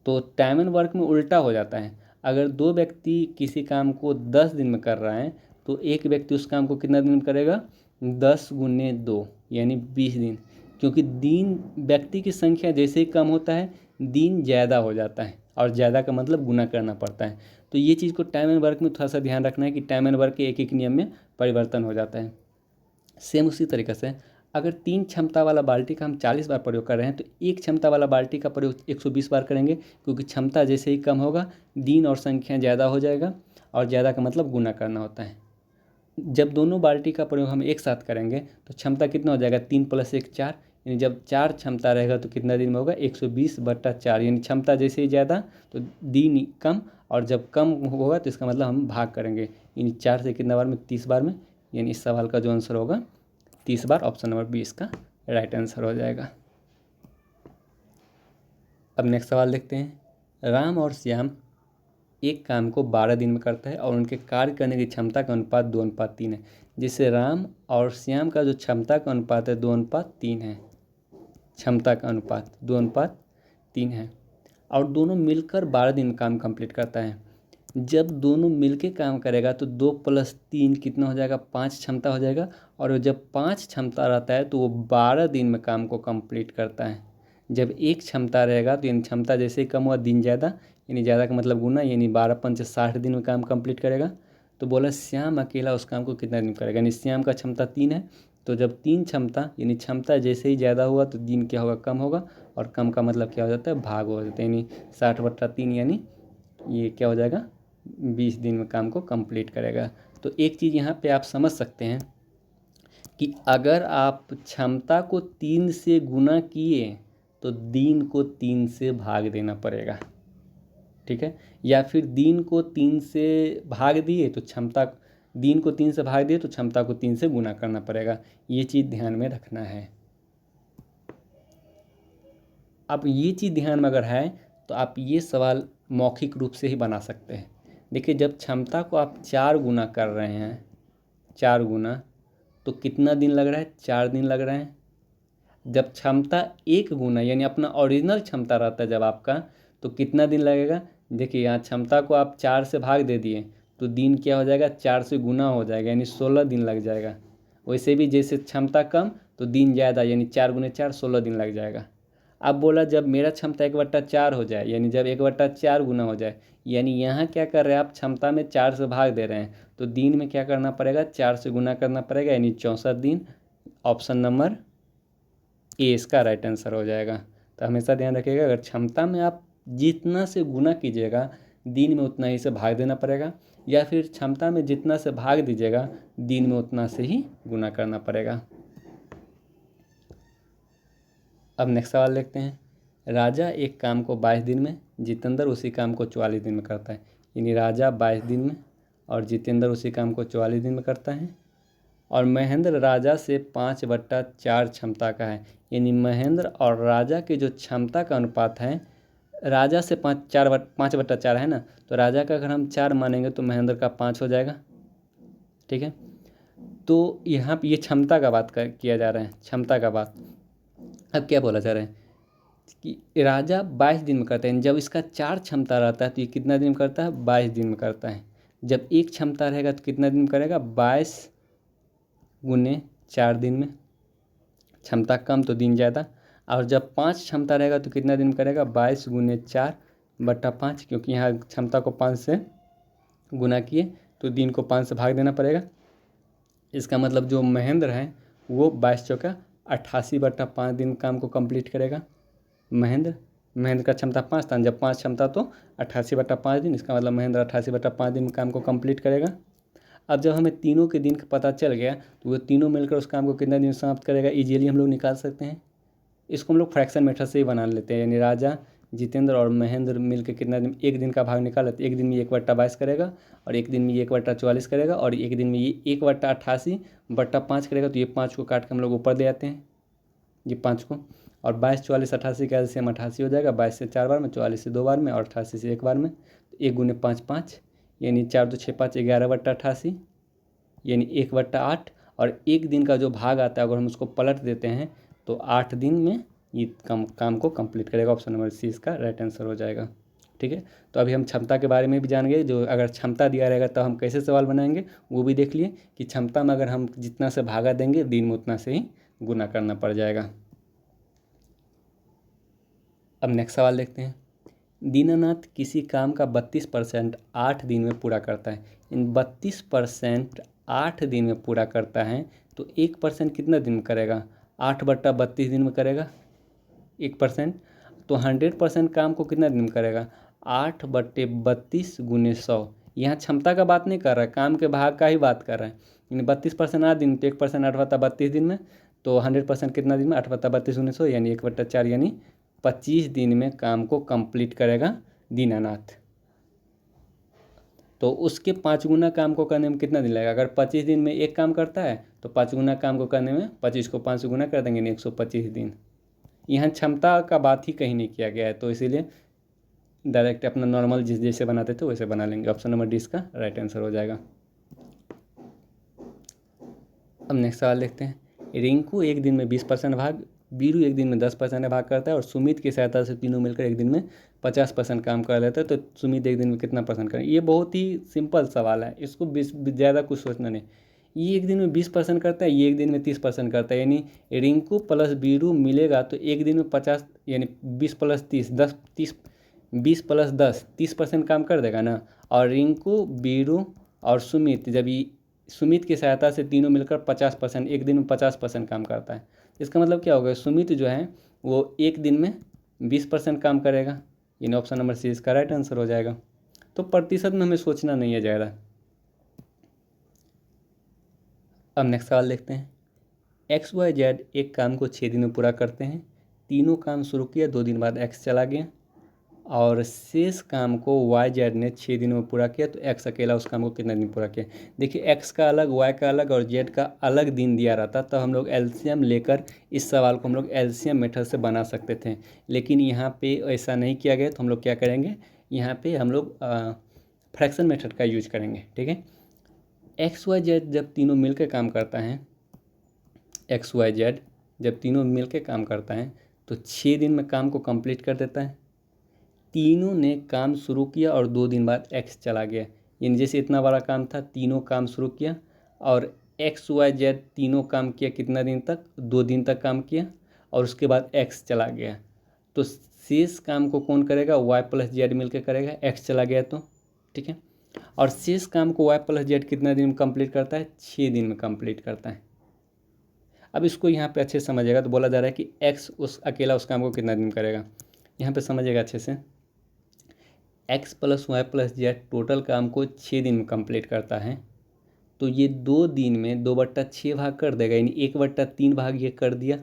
तो टाइम एंड वर्क में उल्टा हो जाता है। अगर 2 व्यक्ति किसी काम को 10 दिन में कर रहा है तो एक व्यक्ति उस काम को कितना दिन में करेगा, 10 × 2 यानी 20 दिन। क्योंकि दिन व्यक्ति की संख्या जैसे ही कम होता है दिन ज़्यादा हो जाता है और ज़्यादा का मतलब गुना करना पड़ता है। तो ये चीज़ को टाइम एंड वर्क में थोड़ा सा ध्यान रखना है कि टाइम एंड वर्क के एक नियम में परिवर्तन हो जाता है। सेम उसी तरीके से अगर 3 क्षमता वाला बाल्टी का हम 40 बार प्रयोग कर रहे हैं तो एक क्षमता वाला बाल्टी का प्रयोग 120 बार करेंगे, क्योंकि क्षमता जैसे ही कम होगा दिन और संख्या ज़्यादा हो जाएगा और ज़्यादा का मतलब गुना करना होता है। जब दोनों बाल्टी का प्रयोग हम एक साथ करेंगे तो क्षमता कितना हो जाएगा, 3 + 1 4, यानी जब 4 क्षमता रहेगा तो कितना दिन में होगा, 120/4। यानी क्षमता जैसे ही ज़्यादा तो दिन कम और जब कम होगा तो इसका मतलब हम भाग करेंगे। यानी 4 से कितना बार में, 30 बार में। यानी इस सवाल का जो आंसर होगा 30 बार। ऑप्शन नंबर बी इसका राइट आंसर हो जाएगा। अब नेक्स्ट सवाल देखते हैं। राम और श्याम एक काम को 12 दिन में करता है और उनके कार्य करने की क्षमता का अनुपात 2:3 है। जिससे राम और श्याम का जो क्षमता का अनुपात है 2:3 है, क्षमता का अनुपात 2:3 है और दोनों मिलकर 12 दिन में काम कंप्लीट करता है। जब दोनों मिलके काम करेगा तो 2 + 3 कितना हो जाएगा, 5 क्षमता हो जाएगा। और जब 5 क्षमता रहता है तो वो 12 दिन में काम को कंप्लीट करता है। जब एक क्षमता रहेगा तो यानी क्षमता जैसे ही कम हुआ दिन ज़्यादा, यानी ज़्यादा का मतलब गुना, यानी 12×5 60 दिन में काम कंप्लीट करेगा। तो बोला श्याम अकेला उस काम को कितना दिन करेगा, यानी श्याम का क्षमता 3 है तो जब 3 क्षमता यानी क्षमता जैसे ही ज़्यादा हुआ तो दिन क्या होगा, कम होगा। और कम का मतलब क्या हो जाता है, भाग हो जाता है। यानी 60/3 यानी ये क्या हो जाएगा, 20 दिन में काम को कंप्लीट करेगा। तो एक चीज़ यहाँ पे आप समझ सकते हैं कि अगर आप क्षमता को 3 से गुना किए तो दिन को 3 से भाग देना पड़ेगा, ठीक है। या फिर दिन को 3 से भाग दिए तो दिन को 3 से भाग दिए तो क्षमता को 3 से गुना करना पड़ेगा। ये चीज़ ध्यान में रखना है। अब ये चीज़ ध्यान में अगर है तो आप ये सवाल मौखिक रूप से ही बना सकते हैं। देखिए जब क्षमता को आप 4 गुना कर रहे हैं, 4 गुना, तो कितना दिन लग रहा है, 4 दिन लग रहे हैं। जब क्षमता 1 गुना यानी अपना ओरिजिनल क्षमता रहता है जब आपका, तो कितना दिन लगेगा। देखिए यहाँ क्षमता को आप 4 से भाग दे दिए तो दिन क्या हो जाएगा, 4 से गुना हो जाएगा यानी 16 दिन लग जाएगा। वैसे भी जैसे क्षमता कम तो दिन ज़्यादा, यानी 4 × 4 16 दिन लग जाएगा। अब बोला जब मेरा क्षमता 1/4 हो जाए, यानी जब 1/4 गुना हो जाए, यानी यहाँ क्या कर रहे हैं आप, क्षमता में 4 से भाग दे रहे हैं तो दिन में क्या करना पड़ेगा, 4 से गुना करना पड़ेगा यानी 64 दिन। ऑप्शन नंबर ए इसका राइट आंसर हो जाएगा। तो हमेशा ध्यान रखिएगा अगर क्षमता में आप जितना से गुना कीजिएगा दिन में उतना ही से भाग देना पड़ेगा, या फिर क्षमता में जितना से भाग दीजिएगा दिन में उतना से ही गुना करना पड़ेगा। अब नेक्स्ट सवाल देखते हैं। राजा एक काम को 22 दिन में, जितेंद्र उसी काम को 44 दिन में करता है। यानी राजा 22 दिन में और जितेंद्र उसी काम को 44 दिन में करता है। और महेंद्र राजा से 5/4 क्षमता का है। यानी महेंद्र और राजा की जो क्षमता का अनुपात है, राजा से 5/4 है ना, तो राजा का अगर हम 4 मानेंगे तो महेंद्र का 5 हो जाएगा। ठीक है, तो यहाँ पे ये क्षमता का बात किया जा रहा है, क्षमता का बात। अब क्या बोला जा रहा है कि राजा 22 दिन में करता है। जब इसका 4 क्षमता रहता है तो ये कितना दिन में करता है, 22 दिन में करता है। जब 1 क्षमता रहेगा तो कितना दिन में करेगा, 22 गुने 4 दिन में। क्षमता कम तो दिन ज़्यादा। और जब 5 क्षमता रहेगा तो कितना दिन में करेगा, 22 गुने 4/5, क्योंकि यहाँ क्षमता को 5 से गुना किए तो दिन को 5 से भाग देना पड़ेगा। इसका मतलब जो महेंद्र है वो 22 चौका 88/5 दिन काम को कंप्लीट करेगा। महेंद्र का क्षमता 5 था, जब 5 क्षमता तो 88/5 दिन। इसका मतलब महेंद्र 88/5 दिन काम को कंप्लीट करेगा। अब जब हमें तीनों के दिन का पता चल गया तो वो तीनों मिलकर उस काम को कितना दिन समाप्त करेगा, इजीली हम लोग निकाल सकते हैं। इसको हम लोग फ्रैक्शन मेथड से ही बना लेते हैं। यानी राजा, जितेंद्र और महेंद्र मिलकर कितना दिन, एक दिन का भाग निकाला तो एक दिन में 1/22 करेगा, और एक दिन में 1/44 करेगा, और एक दिन में ये 1/88/5 करेगा। तो ये 5 को काट के हम लोग ऊपर ले आते हैं, ये 5 को। और 22, 44, 88 का एलसीएम 88 हो जाएगा। 22 से 4 बार में, 44 से 2 बार में, और 88 से 1 बार में। तो 1 गुने 5 5, यानी 4 2 6 5, 11/88, यानी 1/8। और एक दिन का जो भाग आता है अगर हम उसको पलट देते हैं तो 8 दिन में ये काम को कंप्लीट करेगा। ऑप्शन नंबर सी इसका राइट आंसर हो जाएगा। ठीक है, तो अभी हम क्षमता के बारे में भी जान गए। जो अगर क्षमता दिया रहेगा तो हम कैसे सवाल बनाएंगे वो भी देख लिए कि क्षमता में अगर हम जितना से भागा देंगे दिन में उतना से ही गुना करना पड़ जाएगा। अब नेक्स्ट सवाल देखते हैं। दीनानाथ किसी काम का 32% 8 दिन में पूरा करता है। इन 32% 8 दिन में पूरा करता है तो 1% कितना दिन में करेगा, 8/32 दिन में करेगा 1%। तो 100% काम को कितना दिन में करेगा, 8/32 गुने 100। यहाँ क्षमता का बात नहीं कर रहा है, काम के भाग का ही बात कर रहा है। यानी 32% 8 दिन, तो 1% 8/32 दिन में, तो 100% कितना दिन में, 8/32 गुने 100, यानी 1/4, यानी 25 दिन में काम को कंप्लीट करेगा दीनानाथ। तो उसके 5 गुना काम को करने में कितना दिन लगेगा। अगर 25 दिन में एक काम करता है तो 5 गुना काम को करने में 25 को 5 से गुना कर देंगे, 125 दिन। यहाँ क्षमता का बात ही कहीं नहीं किया गया है, तो इसीलिए डायरेक्ट अपना नॉर्मल जिस जैसे बनाते थे वैसे बना लेंगे। ऑप्शन नंबर डी इसका राइट आंसर हो जाएगा। अब नेक्स्ट सवाल देखते हैं। रिंकू एक दिन में 20% भाग, बीरू एक दिन में 10% भाग करता है, और सुमित की सहायता से तीनों मिलकर एक दिन में 50% काम कर लेते हैं। तो सुमित एक दिन में कितना परसेंट करें। ये बहुत ही सिंपल सवाल है, इसको ज़्यादा कुछ सोचना नहीं। ये एक दिन में 20% करता है, ये एक दिन में 30% करता है। यानी रिंकू प्लस बीरू मिलेगा तो एक दिन में 50, यानी 20 + 30, 10 30, 20 + 10 30% काम कर देगा ना। और रिंकू, बीरू और सुमित, जब ये सुमित की सहायता से तीनों मिलकर 50%, एक दिन में 50% काम करता है। इसका मतलब क्या होगा, सुमित जो है वो एक दिन में 20% काम करेगा। यानी ऑप्शन नंबर सी इसका राइट आंसर हो जाएगा। तो प्रतिशत में हमें सोचना नहीं है ज़्यादा। अब नेक्स्ट सवाल देखते हैं। XYZ एक काम को 6 दिन में पूरा करते हैं। तीनों काम शुरू किया, 2 दिन बाद X चला गया, और शेष काम को YZ ने 6 दिनों में पूरा किया, तो X अकेला उस काम को कितना दिन पूरा किया। देखिए X का अलग, Y का अलग और Z का अलग दिन दिया रहता, तो हम लोग एलसीएम लेकर इस सवाल को हम लोग एलसीएम मेथड से बना सकते थे। लेकिन यहाँ पे ऐसा नहीं किया गया, तो हम लोग क्या करेंगे, यहाँ पे हम लोग फ्रैक्शन मेथड का यूज करेंगे। ठीक है, XYZ जब तीनों मिल के काम करता है, XYZ जब तीनों मिल के काम करता है तो 6 दिन में काम को कंप्लीट कर देता है। तीनों ने काम शुरू किया और 2 दिन बाद X चला गया। यानी जैसे इतना बड़ा काम था, तीनों काम शुरू किया और XYZ तीनों काम किया कितना दिन तक, 2 दिन तक काम किया, और उसके बाद X चला गया। तो शेष काम को कौन करेगा, Y + Z मिल के करेगा, X चला गया तो। ठीक है, और शेष काम को Y + Z कितना दिन में कंप्लीट करता है, 6 दिन में कंप्लीट करता है। अब इसको यहाँ पे अच्छे से समझिएगा। तो बोला जा रहा है कि X अकेला उस काम को कितना दिन करेगा। यहाँ पे समझिएगा अच्छे से। X plus Y plus Z total काम को 6 दिन में कंप्लीट करता है, तो ये 2 दिन में 2/6 भाग कर देगा, यानी 1/3 भाग ये कर दिया।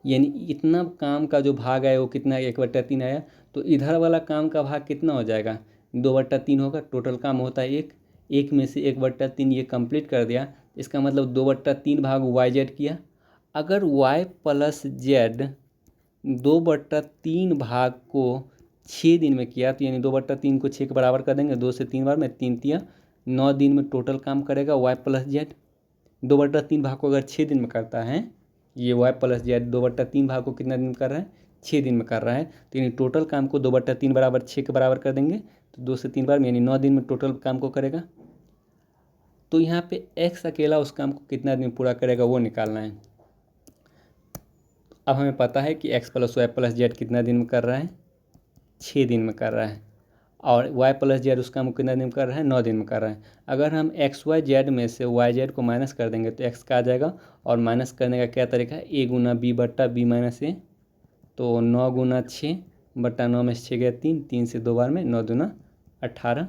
यानी इतना काम का जो भाग आया वो कितना, 1/3 आया। तो इधर वाला काम का भाग कितना हो जाएगा, 2/3 होगा। टोटल काम होता है एक में से 1/3 ये कंप्लीट कर दिया। इसका मतलब 2/3 भाग वाई जेड किया। अगर वाई प्लस जेड 2/3 भाग को 6 दिन में किया, तो यानी 2/3 को 6 के बराबर कर देंगे, 2 से 3 बार में 3 तिया 9 दिन में टोटल काम करेगा वाई प्लस जेड। 2/3 भाग को अगर 6 दिन में करता है, ये वाई प्लस जेड 2/3 भाग को कितना दिन में कर रहा है, 6 दिन में कर रहा है। तो यानी टोटल काम को 2/3 बराबर 6 के बराबर कर देंगे, तो 2 से 3 बार में यानी 9 दिन में टोटल काम को करेगा। तो यहाँ पे एक्स अकेला उस काम को कितना दिन पूरा करेगा वो निकालना है। अब हमें पता है कि X plus Y plus Z कितना दिन में कर रहा है, 6 दिन में कर रहा है। और वाई प्लस जेड उस काम को कितना दिन में कर रहा है, 9 दिन में कर रहा है। अगर हम एक्स वाई जेड में से वाई जेड को माइनस कर देंगे तो एक्स का आ जाएगा। और माइनस करने का क्या तरीका है, ए गुना बी बट्टा बी माइनस ए। तो 9 गुना 6 बट्टा 9 में से 6 गया 3, 3 से 2 बार में 9 दूना 18,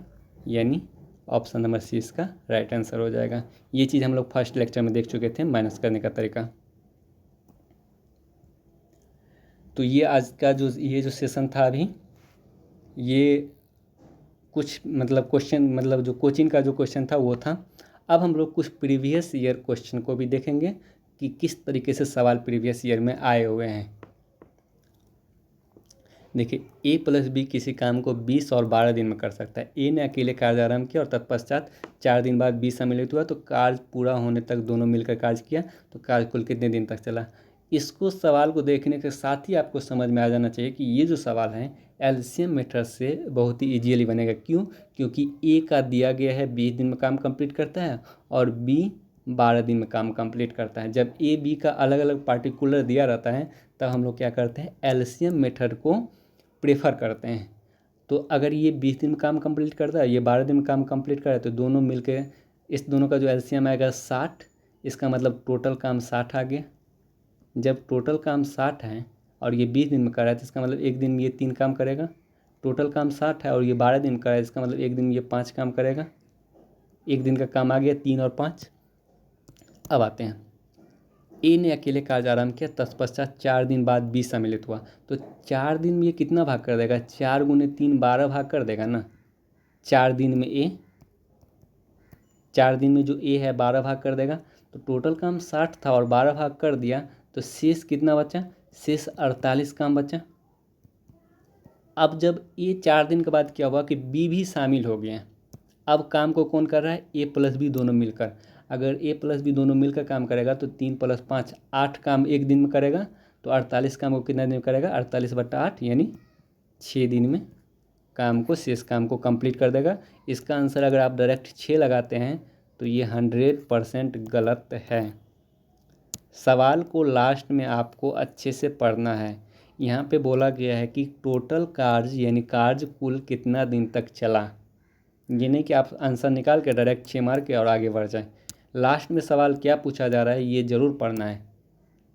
यानी ऑप्शन नंबर सी इसका राइट आंसर हो जाएगा। ये चीज़ हम लोग फर्स्ट लेक्चर में देख चुके थे, माइनस करने का तरीका। तो ये आज का जो सेशन था अभी, ये कुछ मतलब क्वेश्चन, मतलब जो कोचिंग का जो क्वेश्चन था वो था। अब हम लोग कुछ प्रीवियस ईयर क्वेश्चन को भी देखेंगे कि किस तरीके से सवाल प्रीवियस ईयर में आए हुए हैं। देखिए, ए प्लस बी किसी काम को 20 और 12 दिन में कर सकता है। ए ने अकेले कार्य आरंभ किया और तत्पश्चात 4 दिन बाद बी सम्मिलित हुआ, तो कार्य पूरा होने तक दोनों मिलकर कार्य किया, तो कार्य कुल कितने दिन तक चला। इसको सवाल को देखने के साथ ही आपको समझ में आ जाना चाहिए कि ये जो सवाल है एलसीएम मेथड से बहुत ही ईजीली बनेगा। क्यों, क्योंकि ए का दिया गया है 20 दिन में काम कंप्लीट करता है और बी 12 दिन में काम कंप्लीट करता है। जब ए बी का अलग अलग पार्टिकुलर दिया रहता है तब हम लोग क्या करते हैं, एलसीएम मेथड को प्रेफर करते हैं। तो अगर ये 20 दिन में काम कंप्लीट करता है, ये 12 दिन में काम कंप्लीट कर रहा है, तो दोनों मिलके इस दोनों का जो एलसीएम आएगा 60। इसका मतलब टोटल काम 60 आ गया। जब टोटल काम 60 है और ये 20 दिन में कर रहा है, तो इसका मतलब एक दिन में ये 3 काम करेगा। टोटल काम 60 है और ये 12 दिन में कर रहा है, इसका मतलब एक दिन में ये 5 काम करेगा। एक दिन का काम आ गया 3 और 5। अब आते हैं, ए ने अकेले कार्य आरंभ किया, तत्पश्चात 4 दिन बाद बी सम्मिलित हुआ। तो 4 दिन में ये कितना भाग कर देगा, 4 गुने 3 12 भाग कर देगा ना। 4 दिन में ए, 4 दिन में जो ए है 12 भाग कर देगा। तो टोटल काम 60 था और 12 भाग कर दिया, तो शेष कितना बचा, शेष 48 काम बचा। अब जब ए 4 दिन के बाद क्या हुआ कि बी भी शामिल हो गए हैं। अब काम को कौन कर रहा है, ए प्लस बी दोनों मिलकर। अगर ए प्लस बी दोनों मिलकर काम करेगा तो 3 + 5 8 काम एक दिन में करेगा। तो 48 काम को कितना दिन में करेगा, 48/8 यानी 6 दिन में काम को, शेष काम को कंप्लीट कर देगा। इसका आंसर अगर आप डायरेक्ट 6 लगाते हैं तो ये 100% गलत है। सवाल को लास्ट में आपको अच्छे से पढ़ना है। यहाँ पे बोला गया है कि टोटल कार्य यानी कार्य कुल कितना दिन तक चला। ये नहीं कि आप आंसर निकाल के डायरेक्ट 6 मार के और आगे बढ़ जाएं। लास्ट में सवाल क्या पूछा जा रहा है ये ज़रूर पढ़ना है।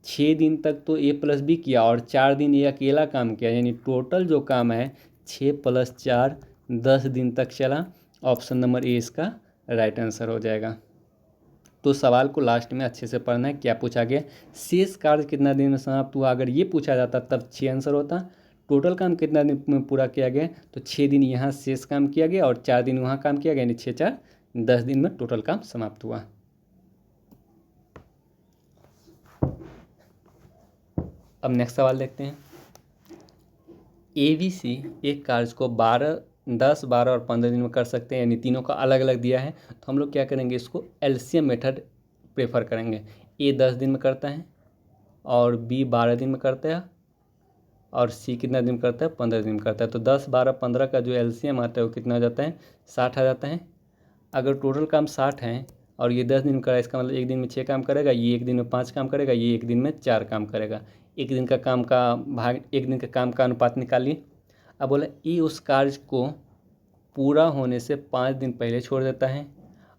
6 दिन तक तो ए प्लस बी किया और 4 दिन ए अकेला काम किया, यानी टोटल जो काम है 6 + 4 10 दिन तक चला। ऑप्शन नंबर ए इसका राइट आंसर हो जाएगा। तो सवाल को लास्ट में अच्छे से पढ़ना है, क्या पूछा गया, शेष कार्य कितना दिन में समाप्त हुआ। अगर ये पूछा जाता तब 6 आंसर होता। टोटल काम कितना दिन में पूरा किया गया, तो 6 दिन यहाँ शेष काम किया गया और 4 दिन वहाँ काम किया गया, यानी 6 4 10 दिन में टोटल काम समाप्त हुआ। अब नेक्स्ट सवाल देखते हैं। ABC एक कार्य को 10 12 और 15 दिन में कर सकते हैं, यानी तीनों का अलग अलग दिया है। तो हम लोग क्या करेंगे, इसको एलसीएम मेथड प्रेफर करेंगे। ए 10 दिन में करता है और बी 12 दिन में करता है और सी कितना दिन में करता है, 15 दिन में करता है। तो 10 12 15 का जो एलसीएम आता है वो कितना हो जाता है, 60 आ जाता है। अगर टोटल काम 60 है और ये 10 दिन में करा, इसका मतलब एक दिन में 6 काम करेगा, ये एक दिन में 5 काम करेगा, ये एक दिन में 4 काम करेगा। एक दिन का काम का भाग, एक दिन का काम का अनुपात निकालिए। अब बोला ए उस कार्य को पूरा होने से 5 दिन पहले छोड़ देता है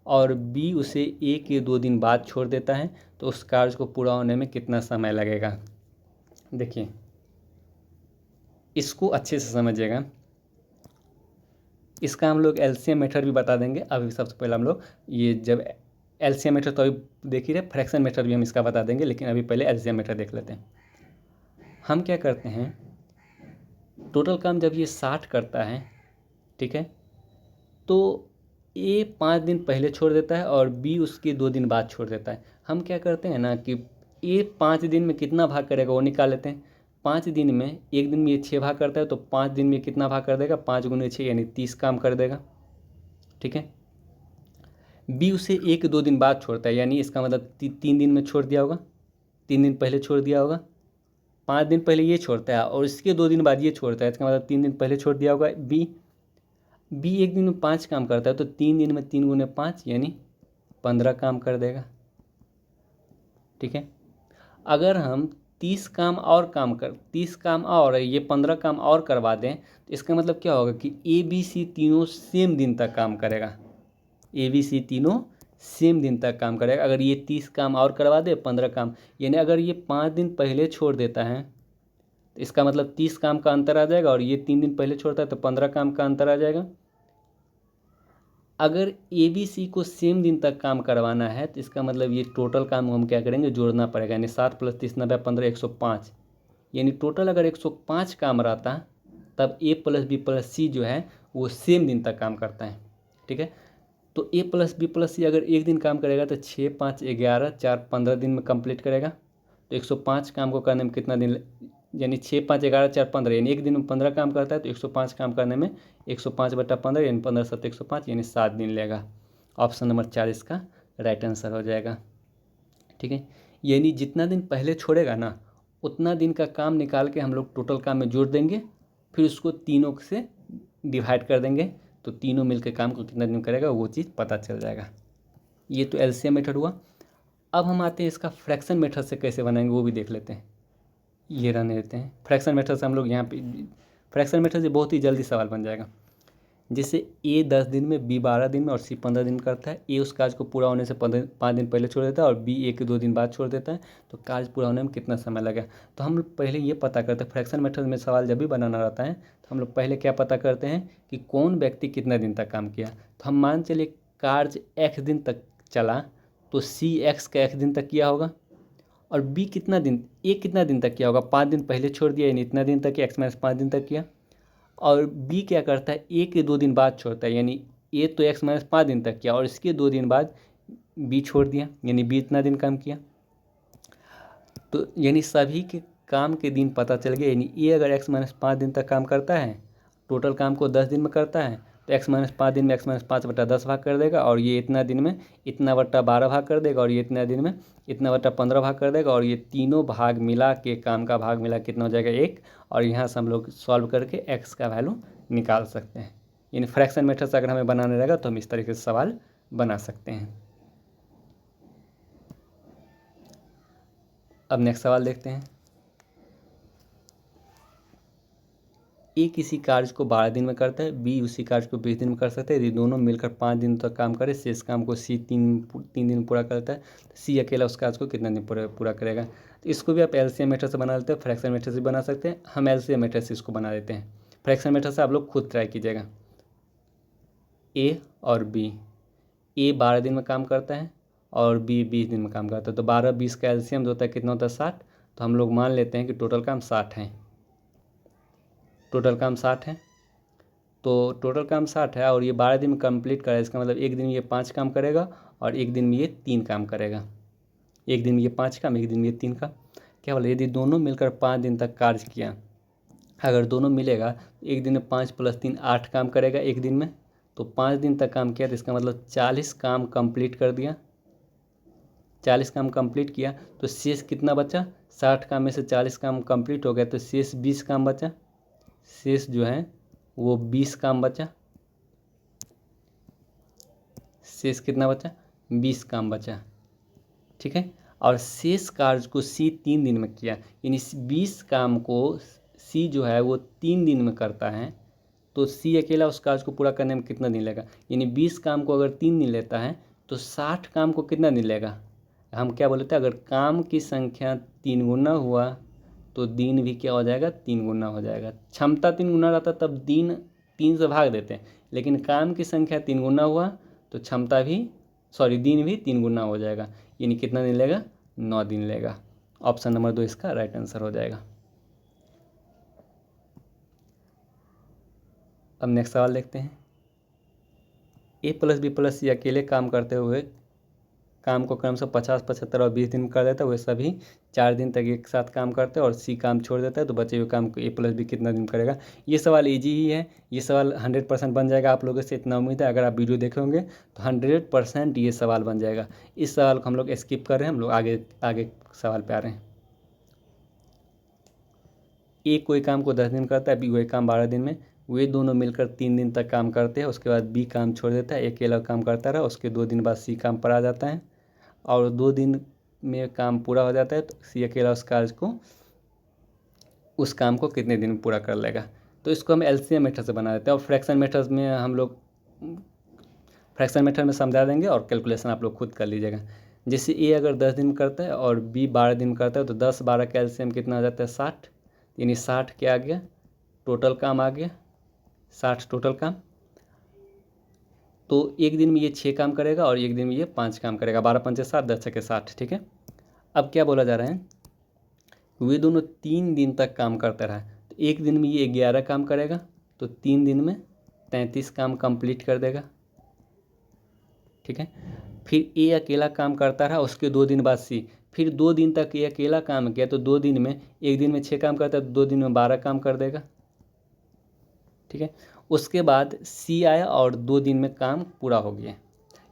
और बी उसे ए के 2 दिन बाद छोड़ देता है, तो उस कार्य को पूरा होने में कितना समय लगेगा। देखिए, इसको अच्छे से समझिएगा। इसका हम लोग एलसीएम मेथड भी बता देंगे। अभी सबसे पहले हम लोग ये जब एलसीएम मेथड तो अभी देख ही रहे, फ्रैक्शन मेथड भी हम इसका बता देंगे, लेकिन अभी पहले एलसीएम मेथड देख लेते हैं। हम क्या करते हैं, टोटल काम जब ये 60 करता है, ठीक है, तो ए 5 दिन पहले छोड़ देता है और बी उसके 2 दिन बाद छोड़ देता है। हम क्या करते हैं ना कि ए 5 दिन में कितना भाग करेगा वो निकाल लेते हैं। 5 दिन में, एक दिन में ये 6 भाग करता है, तो 5 दिन में कितना भाग कर देगा, 5 गुने 6 यानी 30 काम कर देगा, ठीक है। बी उसे 1-2 दिन बाद छोड़ता है, यानी इसका मतलब 3 दिन में छोड़ दिया होगा, 3 दिन पहले छोड़ दिया होगा। 5 दिन पहले ये छोड़ता है और इसके 2 दिन बाद ये छोड़ता है, इसका मतलब 3 दिन पहले छोड़ दिया होगा। बी एक दिन में 5 काम करता है, तो 3 दिन में 3 गुने 5 यानी 15 काम कर देगा, ठीक है। अगर हम 30 काम और ये 15 काम और करवा दें, तो इसका मतलब क्या होगा कि ए बी सी तीनों सेम दिन तक काम करेगा। ए बी सी तीनों सेम दिन तक काम करेगा। अगर ये 30 काम और करवा दे, 15 काम, यानी अगर ये 5 दिन पहले छोड़ देता है तो इसका मतलब 30 काम का अंतर आ जाएगा, और ये 3 दिन पहले छोड़ता है तो 15 काम का अंतर आ जाएगा। अगर ए बी सी को सेम दिन तक काम करवाना है तो इसका मतलब ये टोटल काम हम क्या करेंगे, जोड़ना पड़ेगा, यानी 7 + 30 90 15 105, यानी टोटल अगर 105 काम रहता तब ए प्लस बी प्लस सी जो है वो सेम दिन तक काम करता है, ठीक है। तो ए प्लस बी प्लस सी अगर एक दिन काम करेगा तो 6 5 11 4 15 दिन में कंप्लीट करेगा। तो 105 काम को करने में कितना दिन, यानी 6 5 11 4 15, यानी एक दिन में 15 काम करता है, तो 105 काम करने में 105/15 यानी 15 7 105 यानी 7 दिन लेगा। ऑप्शन नंबर 4 इसका राइट आंसर हो जाएगा, ठीक है। यानी जितना दिन पहले छोड़ेगा ना, उतना दिन का काम निकाल के हम लोग टोटल काम में जोड़ देंगे, फिर उसको तीनों से डिवाइड कर देंगे, तो तीनों मिलकर काम को कितना दिन करेगा वो चीज़ पता चल जाएगा। ये तो एलसीएम मेथड हुआ। अब हम आते हैं इसका फ्रैक्शन मेथड से कैसे बनाएंगे वो भी देख लेते हैं। ये रहने देते हैं। फ्रैक्शन मेथड से हम लोग यहाँ पे, फ्रैक्शन मेथड से बहुत ही जल्दी सवाल बन जाएगा। जैसे ए 10 दिन में, बी 12 दिन में और सी 15 दिन करता है। ए उस कार्य को पूरा होने से 5 दिन पहले छोड़ देता है और बी 1-2 दिन बाद छोड़ देता है, तो कार्य पूरा होने में कितना समय लगेगा। तो हम लोग पहले ये पता करते हैं, फ्रैक्शन मेथड में सवाल जब भी बनाना रहता है तो हम लोग पहले क्या पता करते हैं कि कौन व्यक्ति कितना दिन तक काम किया। तो हम मान चलिए कार्य x दिन तक चला, तो सी x का x दिन तक किया होगा, और बी कितना दिन, ए कितना दिन तक किया होगा, 5 दिन पहले छोड़ दिया यानी इतना दिन तक, x - 5 दिन तक किया। और बी क्या करता है, ए के 2 दिन बाद छोड़ता है, यानी ए तो x - 5 दिन तक किया और इसके 2 दिन बाद बी छोड़ दिया, यानी बी इतना दिन काम किया। तो यानी सभी के काम के दिन पता चल गए। यानी ए अगर x - 5 दिन तक काम करता है, टोटल काम को 10 दिन में करता है, तो x - 5 दिन में x - 5/10 भाग कर देगा, और ये इतना दिन में इतना बट्टा 12 भाग कर देगा, और ये इतना दिन में इतना बट्टा 15 भाग कर देगा, और ये तीनों भाग मिला के, काम का भाग मिला कितना हो जाएगा 1, और यहाँ से हम लोग सॉल्व करके x का वैल्यू निकाल सकते हैं। यानी फ्रैक्शन मेथड से अगर हमें बनाने रहेगा तो हम इस तरीके से सवाल बना सकते हैं। अब नेक्स्ट सवाल देखते हैं। ए किसी कार्य को 12 दिन में करता है, बी उसी कार्य को 20 दिन में कर सकते हैं। यदि दोनों मिलकर 5 दिन तक काम करे, शेष काम को सी 3 दिन में पूरा करता है, तो सी अकेला उस कार्य को कितना दिन पूरा करेगा। तो इसको भी आप एलसीएम मेथड से बना लेते हैं, फ्रैक्शन मेथड से बना सकते हैं। हम एलसीएम मेथड से इसको बना देते हैं। फ्रैक्शन मेथड से आप लोग खुद ट्राई कीजिएगा। ए और बी, ए 12 दिन में काम करता है और बी 20 दिन में काम करता है, तो 12-20 का एलसीएम होता है कितना होता है 60। तो हम लोग मान लेते हैं कि टोटल काम 60 है, टोटल काम 60 है। तो टोटल काम 60 है और ये 12 दिन में कंप्लीट करेगा, इसका मतलब एक दिन में ये 5 काम करेगा और एक दिन में ये 3 काम करेगा। एक दिन में ये 5 काम, एक दिन में ये 3 काम। क्या बोले, यदि दोनों मिलकर 5 दिन तक कार्य किया, अगर दोनों मिलेगा एक दिन में 5 + 3 8 काम करेगा एक दिन में, तो 5 दिन तक काम किया, तो इसका मतलब 40 काम कंप्लीट कर दिया। 40 काम कंप्लीट किया तो शेष कितना बचा, 60 काम में से 40 काम कंप्लीट हो गया, तो शेष 20 काम बचा। शेष जो है वो 20 काम बचा। शेष कितना बचा, 20 काम बचा, ठीक है। और शेष कार्य को सी 3 दिन में किया, यानी 20 काम को सी जो है वो 3 दिन में करता है, तो सी अकेला उस कार्य को पूरा करने में कितना दिन लेगा। यानी 20 काम को अगर 3 दिन लेता है तो 60 काम को कितना दिन लेगा। हम क्या बोले थे, अगर काम की संख्या 3 गुना हुआ तो दिन भी क्या हो जाएगा, 3 गुना हो जाएगा। क्षमता 3 गुना रहता तब दिन 3 से भाग देते हैं, लेकिन काम की संख्या 3 गुना हुआ तो क्षमता भी दिन भी 3 गुना हो जाएगा, यानी कितना दिन लेगा, 9 दिन लेगा। ऑप्शन नंबर 2 इसका राइट आंसर हो जाएगा। अब नेक्स्ट सवाल देखते हैं। ए प्लस बी प्लस सी अकेले काम करते हुए काम को क्रमशः 50, 75 और 20 दिन में कर देता है, वे सभी 4 दिन तक एक साथ काम करते हैं और सी काम छोड़ देता है, तो बचे हुए काम को ए प्लस बी कितना दिन करेगा। ये सवाल इजी ही है, ये सवाल 100% बन जाएगा आप लोगों से, इतना उम्मीद है। अगर आप वीडियो देखे होंगे तो 100% ये सवाल बन जाएगा। इस सवाल को हम लोग स्किप कर रहे हैं, हम लोग आगे सवाल पे आ रहे हैं। ए कोई काम को 10 दिन करता है, बी वही काम 12 दिन में, वे दोनों मिलकर 3 दिन तक काम करते हैं, उसके बाद बी काम छोड़ देता है, अकेला काम करता रहा, उसके 2 दिन बाद सी काम पर आ जाता है और 2 दिन में काम पूरा हो जाता है, तो सी अकेला उस काम को कितने दिन में पूरा कर लेगा। तो इसको हम एलसीएम मेथड से बना देते हैं और फ्रैक्शन मेथड में हम लोग फ्रैक्शन मेथड में समझा देंगे और कैलकुलेशन आप लोग खुद कर लीजिएगा। जैसे ए अगर 10 दिन में करता है और बी 12 दिन में करता है, तो 10 12 का एलसीएम कितना आ जाता है, 60, यानी 60 क्या आ गया, टोटल काम आ गया, 60 टोटल काम। तो एक दिन में ये 6 काम करेगा और एक दिन में ये 5 काम करेगा, 12 पंचे 7, 10 छके 60, ठीक है। अब क्या बोला जा रहा है, वे दोनों 3 दिन तक काम करते रहा, तो एक दिन में ये 11 काम करेगा, तो 3 दिन में 33 काम कंप्लीट कर देगा, ठीक है। फिर ए अकेला काम करता रहा, उसके 2 दिन बाद सी, फिर 2 दिन तक ये अकेला काम किया, तो 2 दिन में, एक दिन में 6 काम करता है तो 2 दिन में 12 काम कर देगा, ठीक है। उसके बाद सी आया और 2 दिन में काम पूरा हो गया,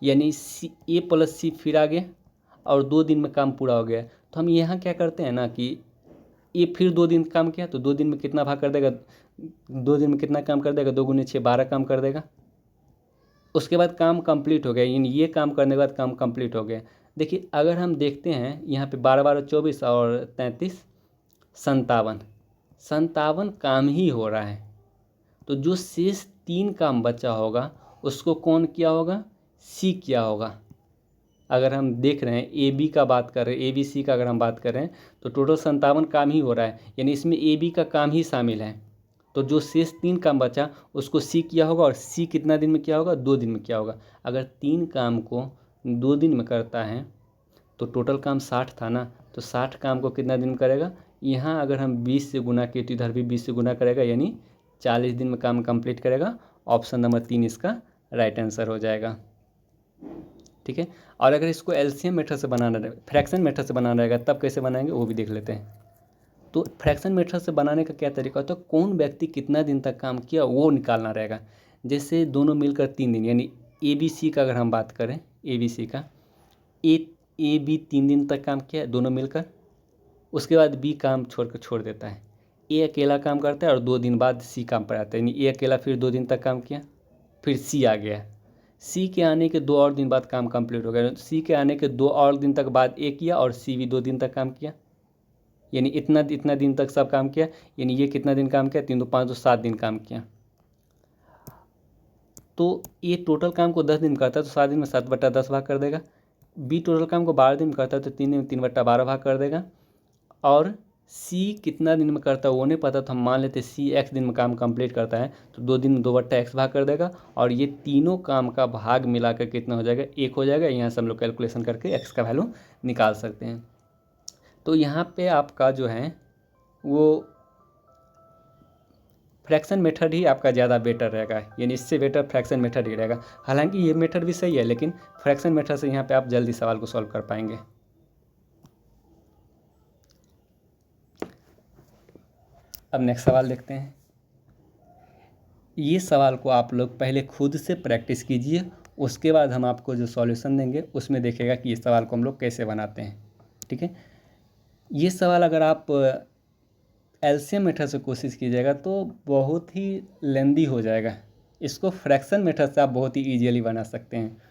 यानी सी ए प्लस सी फिर आ गया और 2 दिन में काम पूरा हो गया। तो हम यहाँ क्या करते हैं ना कि ए फिर 2 दिन काम किया, तो 2 दिन में कितना भाग कर देगा, 2 दिन में कितना काम कर देगा, 2 गुने 6 12 काम कर देगा। उसके बाद काम कंप्लीट हो गया, यानी ये काम करने के बाद काम कंप्लीट हो गया। देखिए अगर हम देखते हैं यहाँ पे 12 12 24 और 33 57 काम ही हो रहा है, तो जो शेष 3 काम बचा होगा उसको कौन किया होगा, सी किया होगा। अगर हम देख रहे हैं ए बी का बात कर रहे हैं, ए बी सी का अगर हम बात करें तो टोटल 57 काम ही हो रहा है, यानी इसमें ए बी का काम ही शामिल है। तो जो शेष 3 काम बचा उसको सी किया होगा और सी कितना दिन में किया होगा, 2 दिन में किया होगा। अगर 3 काम को 2 दिन में करता है तो टोटल काम 60 था ना, तो 60 काम को कितना दिन में करेगा, यहाँ अगर हम 20 से गुना किए तो इधर भी 20 से गुना करेगा, यानी 40 दिन में काम कंप्लीट करेगा। ऑप्शन नंबर 3 इसका राइट आंसर हो जाएगा, ठीक है। और अगर इसको एलसीएम मेथड से बनाना रहेगा, फ्रैक्शन मेथड से बनाना रहेगा, तब कैसे बनाएंगे वो भी देख लेते हैं। तो फ्रैक्शन मेथड से बनाने का क्या तरीका होता है, कौन व्यक्ति कितना दिन तक काम किया वो निकालना रहेगा। जैसे दोनों मिलकर 3 दिन, यानी ए बी सी का अगर हम बात करें, ए बी सी का, ए बी 3 दिन तक काम किया दोनों मिलकर, उसके बाद बी काम छोड़ देता है, ए अकेला काम करता है और 2 दिन बाद सी काम पर आता है, यानी ए अकेला फिर 2 दिन तक काम किया, फिर सी आ गया, सी के आने के 2 और दिन बाद काम कंप्लीट हो गया, सी के आने के 2 और दिन तक बाद ए किया और सी भी 2 दिन तक काम किया, यानी इतना दिन तक सब काम किया, यानी ये कितना दिन काम किया, 3 2 5 2 7 दिन काम किया। तो ये टोटल काम को 10 दिन करता है तो 7 दिन में 7/10 भाग कर देगा। बी टोटल काम को 12 दिन में करता है तो 3 दिन में 3/12 भाग कर देगा। और सी कितना दिन में करता है वो नहीं पता, तो हम मान लेते सी एक्स दिन में काम कंप्लीट करता है, तो 2 दिन में 2/x भाग कर देगा और ये तीनों काम का भाग मिलाकर कितना हो जाएगा, 1 हो जाएगा। यहाँ से हम लोग कैलकुलेशन करके x का वैल्यू निकाल सकते हैं। तो यहाँ पे आपका जो है वो फ्रैक्शन मेथड ही आपका ज़्यादा बेटर रहेगा, यानी इससे बेटर फ्रैक्शन मेथड ही रहेगा। हालांकि ये मेथड भी सही है, लेकिन फ्रैक्शन मेथड से यहाँ पे आप जल्दी सवाल को सॉल्व कर पाएंगे। अब नेक्स्ट सवाल देखते हैं। ये सवाल को आप लोग पहले खुद से प्रैक्टिस कीजिए, उसके बाद हम आपको जो सॉल्यूशन देंगे उसमें देखिएगा कि इस सवाल को हम लोग कैसे बनाते हैं, ठीक है। ये सवाल अगर आप एलसीएम मेथड से कोशिश कीजिएगा तो बहुत ही लेंदी हो जाएगा। इसको फ्रैक्शन मेथड से आप बहुत ही ईजिली बना सकते हैं।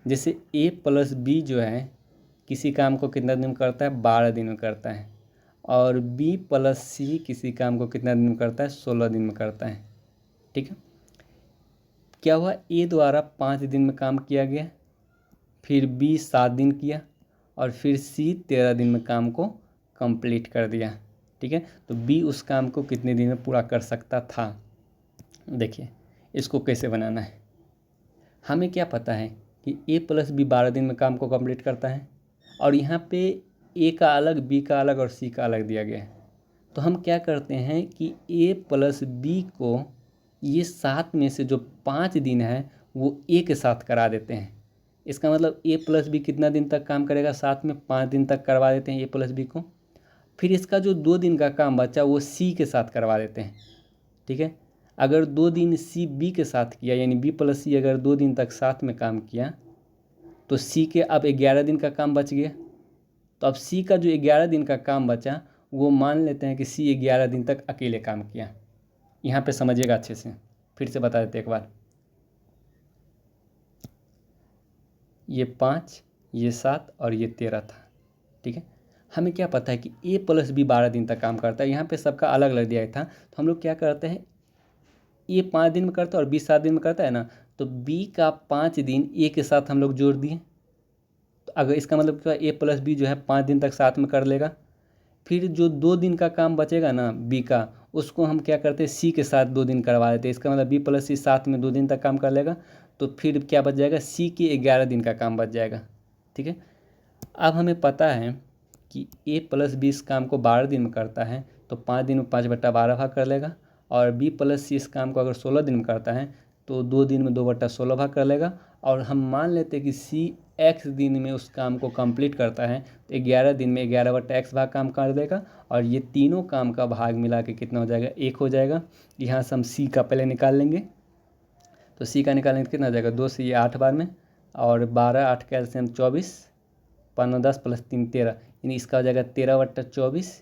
जैसे ए प्लस बी जो है किसी काम को कितना दिन में करता है, 12 दिन में करता है, और बी प्लस सी किसी काम को कितना दिन में करता है, 16 दिन में करता है, ठीक है। क्या हुआ, ए द्वारा 5 दिन में काम किया गया, फिर बी 7 दिन किया और फिर सी 13 दिन में काम को कंप्लीट कर दिया, ठीक है। तो बी उस काम को कितने दिन में पूरा कर सकता था। देखिए इसको कैसे बनाना है। हमें क्या पता है कि ए प्लस बी 12 दिन में काम को कंप्लीट करता है, और यहाँ पे ए का अलग, बी का अलग और सी का अलग दिया गया है। तो हम क्या करते हैं कि ए प्लस बी को ये 7 में से जो 5 दिन है वो ए के साथ करा देते हैं। इसका मतलब ए प्लस बी कितना दिन तक काम करेगा, 7 में 5 दिन तक करवा देते हैं ए प्लस बी को। फिर इसका जो 2 दिन का काम बचा वो सी के साथ करवा देते हैं। ठीक है, अगर 2 दिन सी बी के साथ किया, यानी बी प्लस सी अगर 2 दिन तक साथ में काम किया, तो सी के अब 11 दिन का काम बच गया। तो अब सी का जो 11 दिन का काम बचा वो मान लेते हैं कि सी 11 दिन तक अकेले काम किया। यहाँ पे समझिएगा अच्छे से, फिर से बता देते एक बार। ये 5, ये 7 और ये 13 था। ठीक है, हमें क्या पता है कि ए प्लस बी 12 दिन तक काम करता है। यहाँ पे सबका अलग अलग दिया था, तो हम लोग क्या करते हैं, ए 5 दिन में करता है और बी 7 दिन में करता है ना, तो बी का 5 दिन ए के साथ हम लोग जोड़ दिए। तो अगर इसका मतलब क्या, ए प्लस बी जो है 5 दिन तक साथ में कर लेगा। फिर जो 2 दिन का काम बचेगा ना बी का, उसको हम क्या करते हैं, सी के साथ 2 दिन करवा देते हैं। इसका मतलब बी प्लस सी साथ में 2 दिन तक काम कर लेगा, तो फिर क्या बच जाएगा, सी के 11 दिन का काम बच जाएगा। ठीक है, अब हमें पता है कि ए प्लस बी इस काम को 12 दिन में करता है, तो 5 दिन में 5/12 भाग कर लेगा। और बी प्लस सी इस काम को अगर 16 दिन में करता है तो 2 दिन में 2/16 भाग कर लेगा। और हम मान लेते हैं कि सी एक्स दिन में उस काम को कंप्लीट करता है, तो 11 दिन में 11/x भाग काम कर देगा। और ये तीनों काम का भाग मिला के कितना हो जाएगा, 1 हो जाएगा। यहाँ से हम सी का पहले निकाल लेंगे, तो सी का निकालेंगे तो कितना हो जाएगा, 2 से ये 8 बार में, और 12 8 का एलसीएम 24, 5 10 प्लस 3 13, यानी इसका हो जाएगा 13/24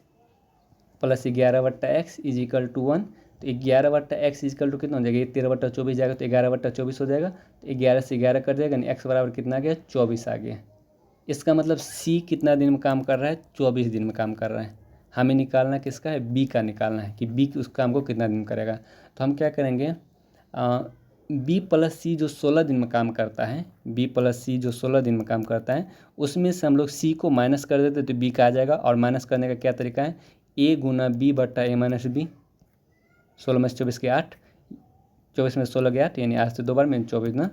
plus 11/x is equal to 1। तो 11/x इज इक्वल टू कितना हो जाएगा, ये 13/24 जाएगा, तो 11/24 हो जाएगा। तो 11 से 11 कर जाएगा, यानी x बराबर कितना आ गया, 24 आ गया। इसका मतलब सी कितना दिन में काम कर रहा है, 24 दिन में काम कर रहा है। हमें निकालना किसका है, बी का निकालना है कि बी उस काम को कितना दिन करेगा। तो हम क्या करेंगे, बी प्लस सी जो 16 दिन में काम करता है, बी प्लस सी जो 16 दिन में काम करता है, उसमें से हम लोग सी को माइनस कर देते तो बी का आ जाएगा। और माइनस करने का क्या तरीका है, ए गुना बी बट्टा ए माइनस बी। 16 में से 24 के 8, 24 में से 16 के 8, यानी आज से 2 बार में 24 ना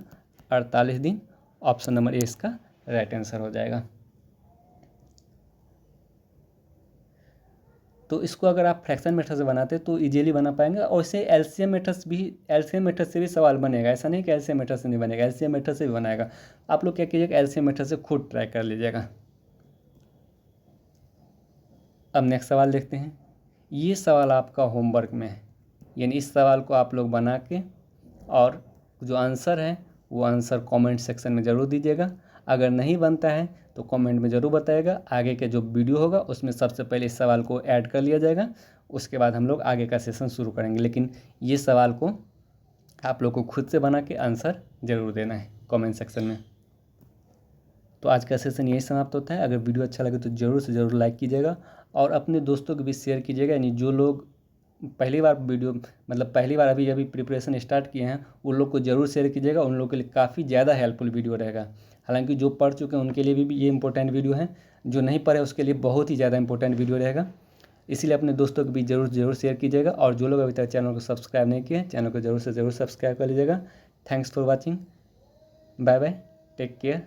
48 दिन। ऑप्शन नंबर ए इसका राइट आंसर हो जाएगा। तो इसको अगर आप फ्रैक्शन मेथड से बनाते तो इजीली बना पाएंगे। और इससे एलसीएम मेथड से भी सवाल बनेगा, ऐसा नहीं कि एलसीएम मेथड से नहीं बनेगा, एलसीएम मेथड से भी बनाएगा। आप लोग क्या कीजिएगा, एलसीएम मेथड से खुद ट्राई कर लीजिएगा। अब नेक्स्ट सवाल देखते हैं। ये सवाल आपका होमवर्क में है, यानी इस सवाल को आप लोग बना के और जो आंसर है वो आंसर कमेंट सेक्शन में ज़रूर दीजिएगा। अगर नहीं बनता है तो कमेंट में ज़रूर बताइएगा। आगे के जो वीडियो होगा उसमें सबसे पहले इस सवाल को ऐड कर लिया जाएगा, उसके बाद हम लोग आगे का सेशन शुरू करेंगे। लेकिन ये सवाल को आप लोग को खुद से बना के आंसर ज़रूर देना है कमेंट सेक्शन में। तो आज का सेशन यही समाप्त होता है। अगर वीडियो अच्छा लगे तो ज़रूर से ज़रूर लाइक कीजिएगा और अपने दोस्तों को भी शेयर कीजिएगा। यानी जो लोग पहली बार वीडियो पहली बार अभी प्रिपरेशन स्टार्ट किए हैं उन लोग को ज़रूर शेयर कीजिएगा, उन लोगों के लिए काफ़ी ज़्यादा हेल्पफुल वीडियो रहेगा। हालांकि जो पढ़ चुके हैं उनके लिए भी ये इंपॉर्टेंट वीडियो है, जो नहीं पढ़े उसके लिए बहुत ही ज़्यादा इंपॉर्टेंट वीडियो रहेगा। इसीलिए अपने दोस्तों को भी ज़रूर शेयर कीजिएगा। और जो लोग अभी तक चैनल को सब्सक्राइब नहीं किए, चैनल को ज़रूर से ज़रूर सब्सक्राइब कर लीजिएगा। Thanks for watching, bye bye, take care.